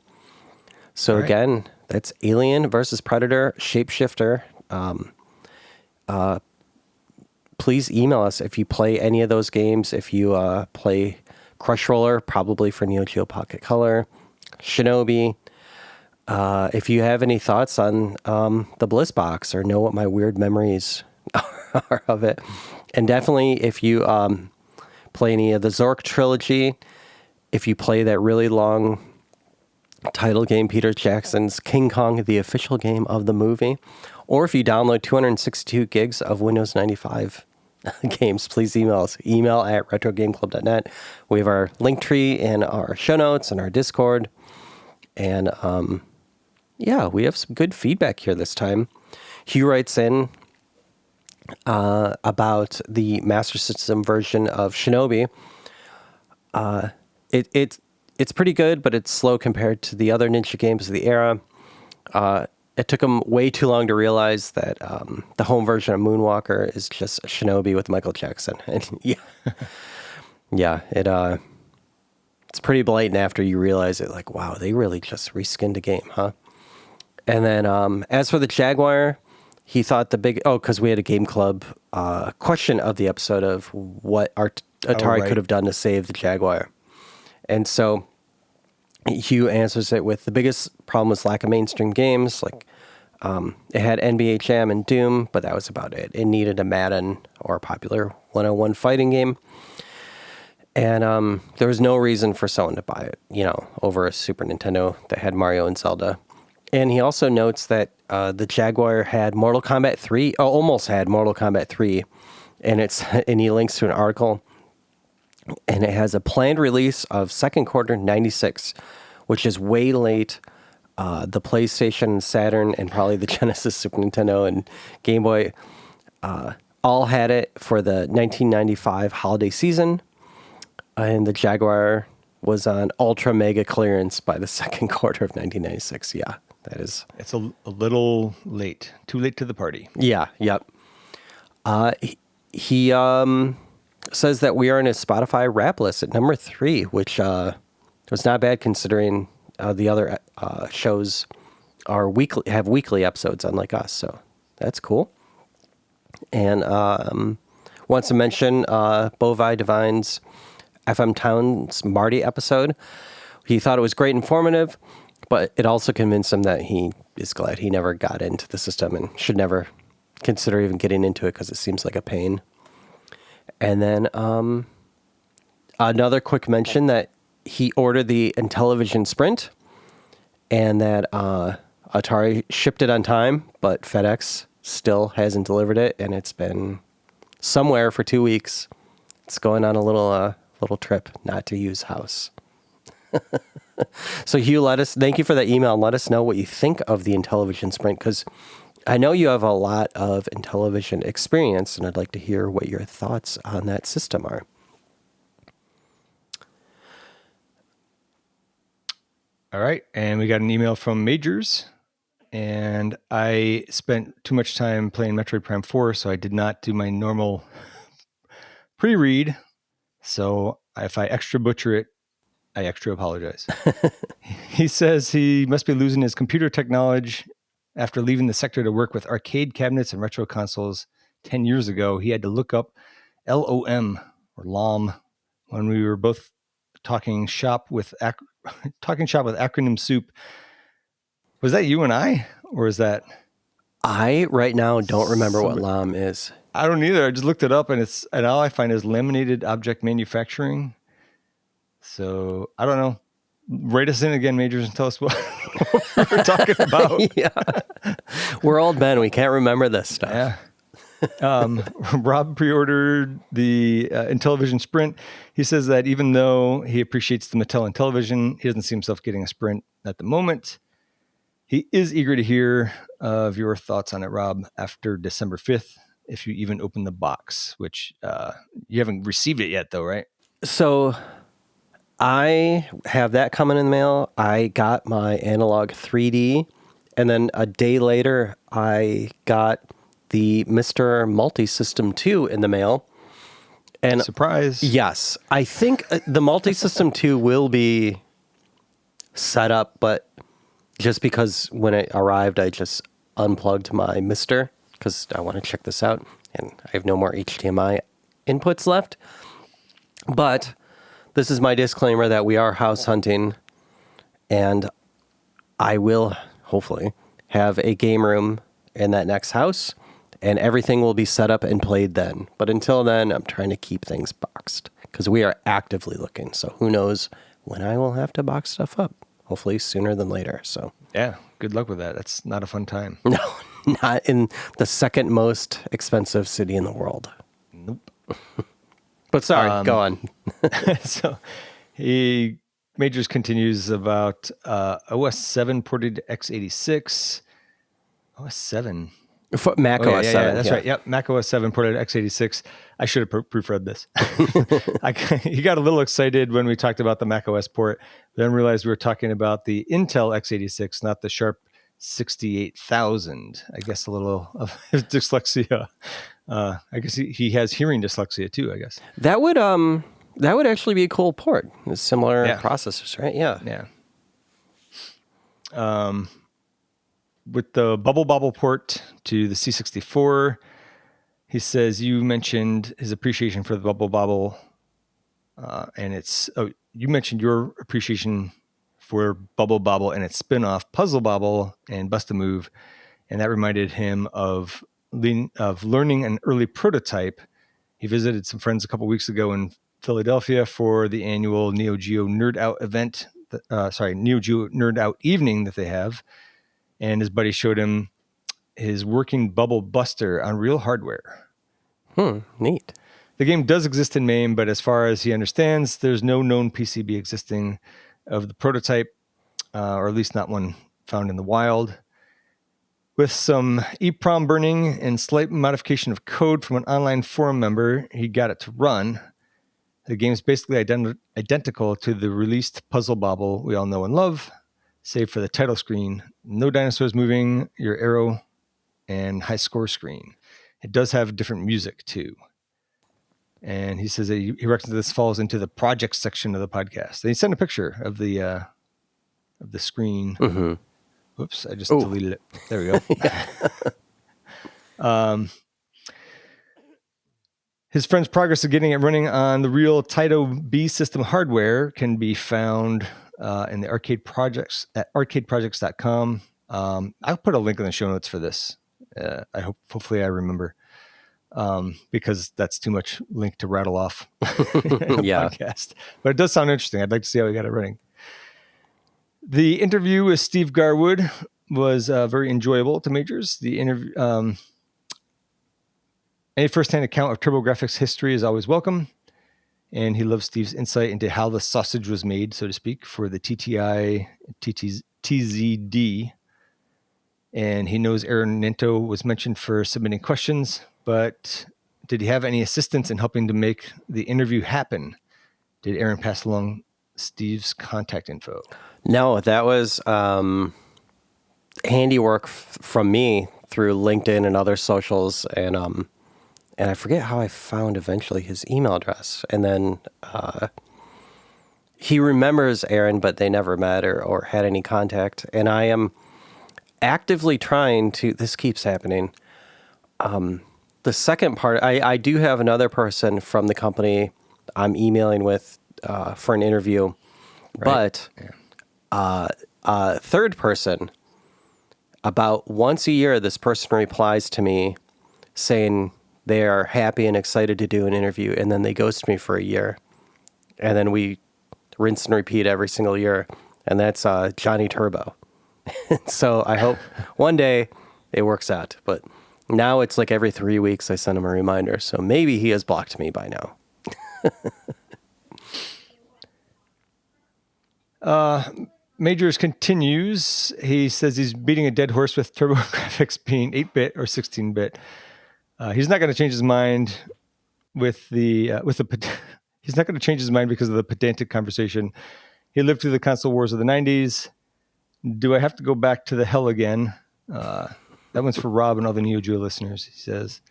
So again, that's Alien versus Predator, Shapeshifter. Please email us if you play any of those games. If you play Crush Roller, probably for Neo Geo Pocket Color, Shinobi. If you have any thoughts on the Bliss box or know what my weird memories are of it, and definitely if you play any of the Zork trilogy, if you play that really long title game, Peter Jackson's King Kong, the official game of the movie, or if you download 262 gigs of Windows 95 games, please email us. Email at retrogameclub.net. We have our link tree in our show notes and our Discord. And we have some good feedback here this time. Hugh writes in about the Master System version of Shinobi. It's pretty good, but it's slow compared to the other ninja games of the era. It took him way too long to realize that the home version of Moonwalker is just a Shinobi with Michael Jackson. And it's pretty blatant after you realize it. Like, wow, they really just reskinned a game, huh? And then as for the Jaguar, he thought because we had a game club question of the episode of what Atari could have done to save the Jaguar. And so Hugh answers it with the biggest problem was lack of mainstream games. Like it had NBA Jam and Doom, but that was about it. It needed a Madden or a popular 101 fighting game. And there was no reason for someone to buy it, over a Super Nintendo that had Mario and Zelda. And he also notes that the Jaguar had Mortal Kombat 3, almost had Mortal Kombat 3, and he links to an article, and it has a planned release of second quarter 96, which is way late. The PlayStation, Saturn, and probably the Genesis, Super Nintendo, and Game Boy all had it for the 1995 holiday season, and the Jaguar was on ultra mega clearance by the second quarter of 1996. Yeah. That is. It's a little late. Too late to the party. Yeah. Yep. He says that we are in his Spotify rap list at number 3, which was not bad considering the other shows have weekly episodes, unlike us. So that's cool. And wants to mention Bovi Divine's FM Towns Marty episode. He thought it was great, informative. But it also convinced him that he is glad he never got into the system and should never consider even getting into it because it seems like a pain. And then another quick mention that he ordered the Intellivision Sprint and that Atari shipped it on time, but FedEx still hasn't delivered it, and it's been somewhere for 2 weeks. It's going on a little trip not to use house. So Hugh, thank you for that email, and let us know what you think of the Intellivision Sprint, because I know you have a lot of Intellivision experience, and I'd like to hear what your thoughts on that system are. All right. And we got an email from Majors. And I spent too much time playing Metroid Prime 4, so I did not do my normal pre-read. So if I extra butcher it, I extra apologize. He says he must be losing his computer technology after leaving the sector to work with arcade cabinets and retro consoles 10 years ago. He had to look up LOM or LOM when we were both talking shop with acronym soup. Was that you and I, or is that? I right now don't remember what LOM is. I don't either. I just looked it up, and all I find is laminated object manufacturing. So I don't know. Write us in again, Majors, and tell us what we're talking about. Yeah, we're old men. We can't remember this stuff. Yeah. Rob pre-ordered the Intellivision Sprint. He says that even though he appreciates the Mattel Intellivision, he doesn't see himself getting a Sprint at the moment. He is eager to hear of your thoughts on it, Rob, after December 5th, if you even open the box, which you haven't received it yet, though, right? So I have that coming in the mail. I got my Analog 3D, and then a day later, I got the Mr. Multi-System 2 in the mail. And surprise. Yes. I think the Multi-System 2 will be set up, but just because when it arrived, I just unplugged my MiSTer because I want to check this out, and I have no more HDMI inputs left. But this is my disclaimer that we are house hunting, and I will hopefully have a game room in that next house, and everything will be set up and played then. But until then, I'm trying to keep things boxed because we are actively looking. So who knows when I will have to box stuff up. Hopefully sooner than later. So yeah, good luck with that. That's not a fun time. No, not in the second most expensive city in the world. Nope. But sorry, go on. So Majors continues about OS 7 ported to x86. OS 7. For Mac OS 7. That's right. Yep, Mac OS 7 ported to x86. I should have proofread this. He got a little excited when we talked about the Mac OS port, then realized we were talking about the Intel x86, not the Sharp 68,000. I guess a little of his dyslexia. I guess he has hearing dyslexia too, I guess. That would actually be a cool port. Similar processors, right? Yeah. Yeah. With the Bobble port to the C64, he says you mentioned his appreciation for the Bobble, and you mentioned your appreciation for Bobble and its spin-off Puzzle Bobble and Bust-A-Move, and that reminded him of learning an early prototype. He visited some friends a couple weeks ago in Philadelphia for the annual Neo Geo Nerd Out event. Neo Geo Nerd Out evening that they have. And his buddy showed him his working Bubble Buster on real hardware. Neat. The game does exist in MAME, but as far as he understands, there's no known PCB existing of the prototype, or at least not one found in the wild. With some EEPROM burning and slight modification of code from an online forum member, he got it to run. The game is basically identical to the released Puzzle Bobble we all know and love, save for the title screen, no dinosaurs moving, your arrow, and high score screen. It does have different music too. And he says that he reckons this falls into the project section of the podcast. And he sent a picture of the screen. Mm-hmm. Whoops, I just deleted it. There we go. His friend's progress of getting it running on the real Taito B system hardware can be found in the arcade projects at arcadeprojects.com. I'll put a link in the show notes for this. Hopefully I remember, because that's too much link to rattle off in a podcast. But it does sound interesting. I'd like to see how he got it running. The interview with Steve Garwood was very enjoyable to Majors. The interview, any first-hand account of TurboGrafx history is always welcome. And he loves Steve's insight into how the sausage was made, so to speak, for the TTI TZD. And he knows Aaron Ninto was mentioned for submitting questions, but did he have any assistance in helping to make the interview happen? Did Aaron pass along Steve's contact info? No, that was handiwork from me through LinkedIn and other socials, and I forget how I found eventually his email address, and then he remembers Aaron, but they never met or had any contact, and I am actively trying to. This keeps happening. The second part, I do have another person from the company I'm emailing with for an interview, right. But third person, about once a year, this person replies to me saying they are happy and excited to do an interview, and then they ghost me for a year, and then we rinse and repeat every single year, and that's Johnny Turbo. So I hope one day it works out, but now it's like every 3 weeks I send him a reminder, so maybe he has blocked me by now. Majors continues. He says he's beating a dead horse with TurboGrafx being 8-bit or 16-bit. He's not going to change his mind with the he's not going to change his mind because of the pedantic conversation. He lived through the console wars of the 90s. Do I have to go back to the hell again? That one's for Rob and all the Neo Geo listeners, he says.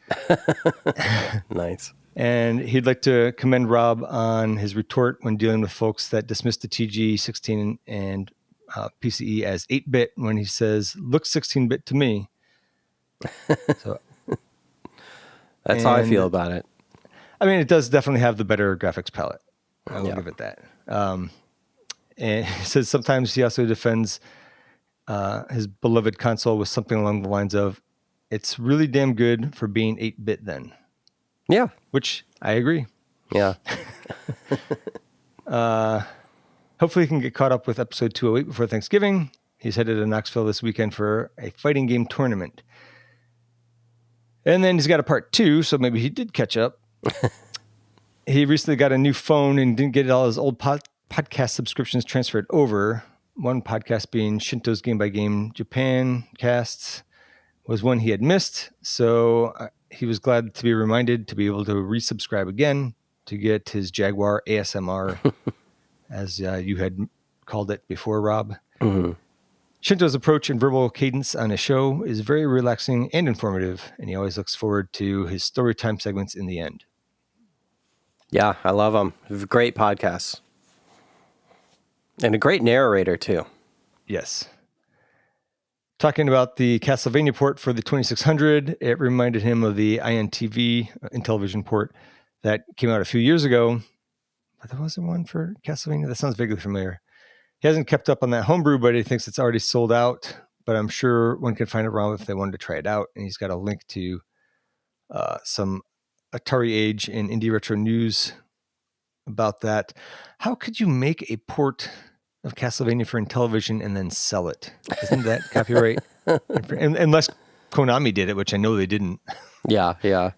Nice. And he'd like to commend Rob on his retort when dealing with folks that dismiss the TG16 and PCE as 8-bit when he says, looks 16-bit to me. So that's how I feel about it. I mean, it does definitely have the better graphics palette. I will give it that. And he says sometimes he also defends his beloved console with something along the lines of, it's really damn good for being 8-bit then. Yeah. Which I agree. Yeah. Hopefully he can get caught up with episode 208 before Thanksgiving. He's headed to Knoxville this weekend for a fighting game tournament. And then he's got a part 2, so maybe he did catch up. He recently got a new phone and didn't get all his old podcast subscriptions transferred over. One podcast being Shinto's Game by Game Japan casts was one he had missed. So he was glad to be reminded to be able to resubscribe again to get his Jaguar ASMR, as you had called it before, Rob. Mm-hmm. Shinto's approach and verbal cadence on his show is very relaxing and informative, and he always looks forward to his story time segments in the end. Yeah, I love him. Great podcasts. And a great narrator, too. Yes. Talking about the Castlevania port for the 2600, it reminded him of the INTV, Intellivision port, that came out a few years ago. But there wasn't one for Castlevania? That sounds vaguely familiar. He hasn't kept up on that homebrew, but he thinks it's already sold out. But I'm sure one can find it around if they wanted to try it out. And he's got a link to some Atari Age and Indie Retro News about that. How could you make a port of Castlevania for Intellivision and then sell it? Isn't that copyright? Unless Konami did it, which I know they didn't. Yeah, yeah.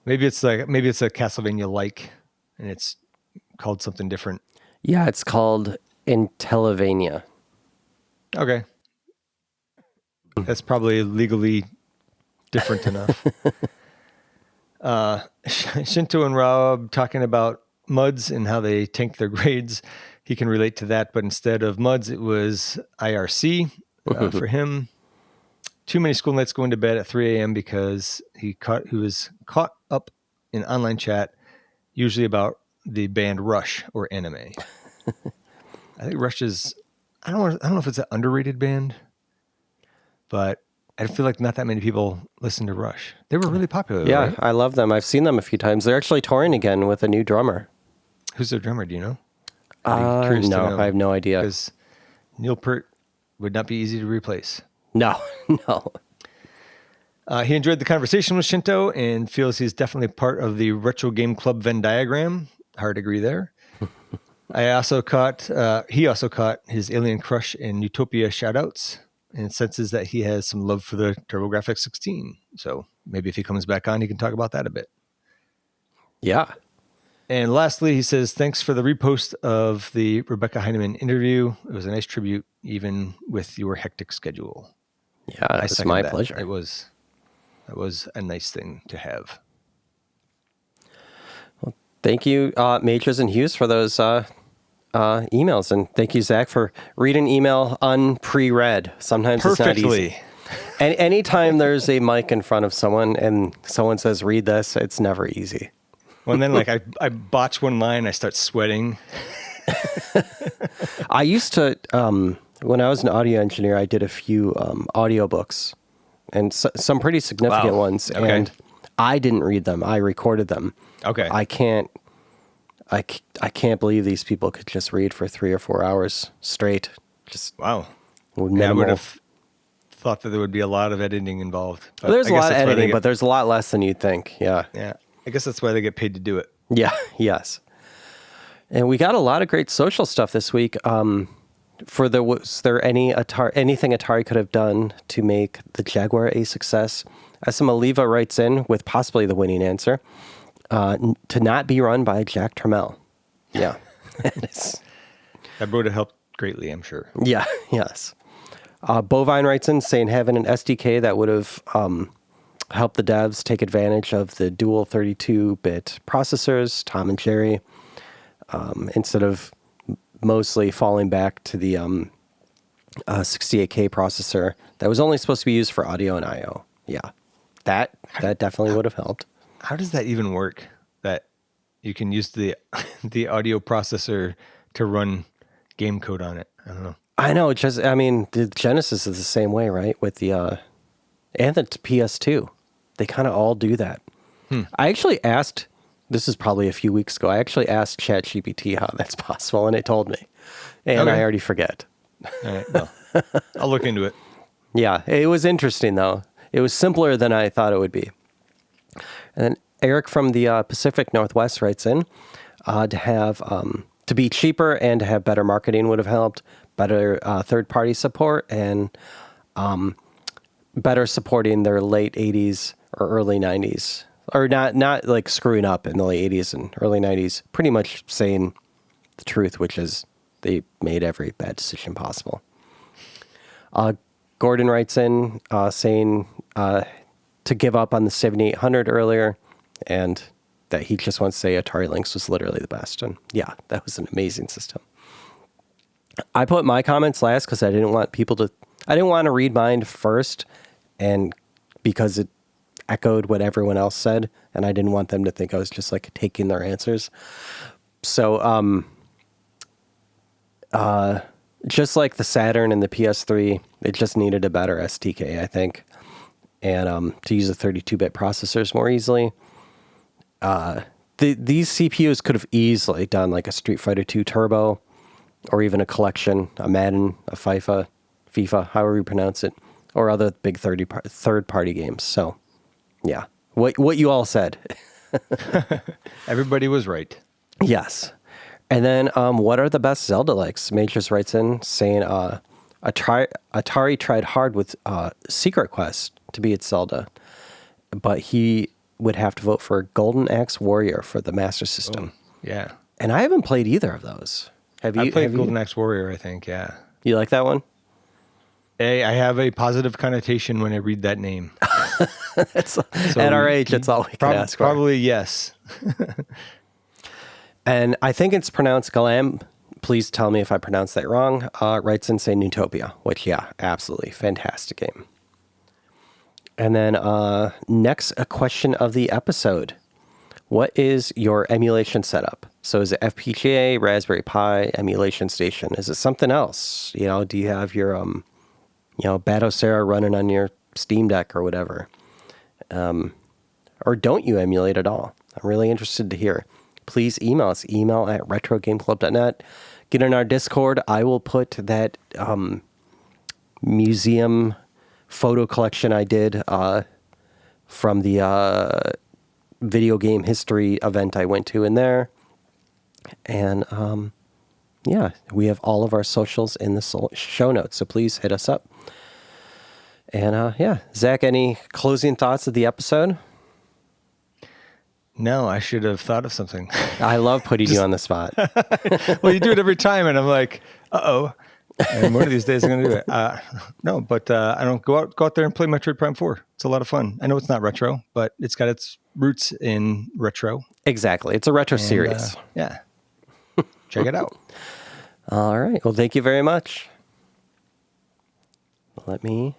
Maybe it's a Castlevania-like, and it's called something different. Yeah, it's called Intellivision. Okay. That's probably legally different enough. Shinto and Rob talking about MUDs and how they tank their grades. He can relate to that, but instead of MUDs, it was IRC for him. Too many school nights going to bed at 3 a.m. because he was caught up in online chat, usually about the band Rush or anime. I think Rush is, I don't know if it's an underrated band, but I feel like not that many people listen to Rush. They were really popular. Yeah, right? I love them. I've seen them a few times. They're actually touring again with a new drummer. Who's their drummer? Do you know? No, I have no idea. Because Neil Peart would not be easy to replace. No. He enjoyed the conversation with Shinto and feels he's definitely part of the Retro Game Club Venn diagram. Hard to agree there. He also caught his Alien Crush and Utopia shoutouts and senses that he has some love for the TurboGrafx 16. So maybe if he comes back on, he can talk about that a bit. Yeah. And lastly, he says, thanks for the repost of the Rebecca Heinemann interview. It was a nice tribute, even with your hectic schedule. Yeah, I it's second my that. pleasure. It was a nice thing to have. Thank you, Majors and Hughes, for those emails. And thank you, Zach, for reading email unpre-read. Sometimes it's not easy. Anytime there's a mic in front of someone and someone says, read this, it's never easy. Well, and then like I botch one line, I start sweating. I used to, when I was an audio engineer, I did a few audiobooks and some pretty significant ones. Okay. And I didn't read them. I recorded them. Okay. I can't believe these people could just read for 3 or 4 hours straight. Just Wow. with Yeah, I minimal. would have thought that there would be a lot of editing involved. But There's I a guess lot of that's why they editing, get- but there's a lot less than you'd think. Yeah. yeah, I guess that's why they get paid to do it. Yeah. Yes. And we got a lot of great social stuff this week. Was there anything Atari could have done to make the Jaguar a success? As Oliva writes in with possibly the winning answer, to not be run by Jack Trammell. Yeah. That would have helped greatly, I'm sure. Yeah. Yes. Bovine writes in saying having an SDK that would have helped the devs take advantage of the dual 32-bit processors, Tom and Jerry, instead of mostly falling back to the 68K processor that was only supposed to be used for audio and I/O. Yeah, that definitely would have helped. How does that even work? That you can use the audio processor to run game code on it? I don't know. I know. The Genesis is the same way, right? With the and the PS2, they kind of all do that. I actually asked. This is probably a few weeks ago. I actually asked ChatGPT how that's possible, and it told me. And Okay. I already forget. All right, well, I'll look into it. Yeah, it was interesting, though. It was simpler than I thought it would be. And then Eric from the Pacific Northwest writes in to be cheaper and to have better marketing would have helped, better third-party support, and better supporting their late 80s or early 90s. Or not like screwing up in the late 80s and early 90s, pretty much saying the truth, which is they made every bad decision possible. Gordon writes in saying to give up on the 7800 earlier, and that he just wants to say Atari Lynx was literally the best. And yeah, that was an amazing system. I put my comments last because I didn't want to read mine first, and because it echoed what everyone else said, and I didn't want them to think I was just like taking their answers. So, just like the Saturn and the PS3, it just needed a better SDK, I think, and to use the 32-bit processors more easily. These CPUs could have easily done like a Street Fighter 2 Turbo, or even a collection, a Madden, a FIFA, however you pronounce it, or other big third-party games. So, yeah, what you all said. Everybody was right. Yes. And then what are the best Zelda likes? Majors writes in saying Atari tried hard with Secret Quest to be its Zelda, but he would have to vote for Golden Axe Warrior for the Master System. Yeah. And I haven't played either of those. Have you? I played Golden Axe Warrior, I think, yeah. You like that one? I have a positive connotation when I read that name. At our age, it's all we can ask for. Probably yes. And I think it's pronounced Galam. Please tell me if I pronounce that wrong. Writes in saying Utopia, which, yeah, absolutely fantastic game. And then next, a question of the episode. What is your emulation setup? So is it FPGA, Raspberry Pi, emulation station? Is it something else? Do you have your, Batocera running on your Steam Deck or whatever? Or don't you emulate at all? I'm really interested to hear. Please email us, email@retrogameclub.net. Get in our Discord. I will put that museum photo collection I did from the video game history event I went to in there. And yeah, we have all of our socials in the show notes, so please hit us up. And yeah, Zach, any closing thoughts of the episode? No, I should have thought of something. I love putting you on the spot. Well, you do it every time, and I'm like, uh-oh. And one of these days I'm going to do it. No, but I don't go out there and play Metroid Prime 4. It's a lot of fun. I know it's not retro, but it's got its roots in retro. Exactly. It's a retro series. Yeah. Check it out. All right. Well, thank you very much. Let me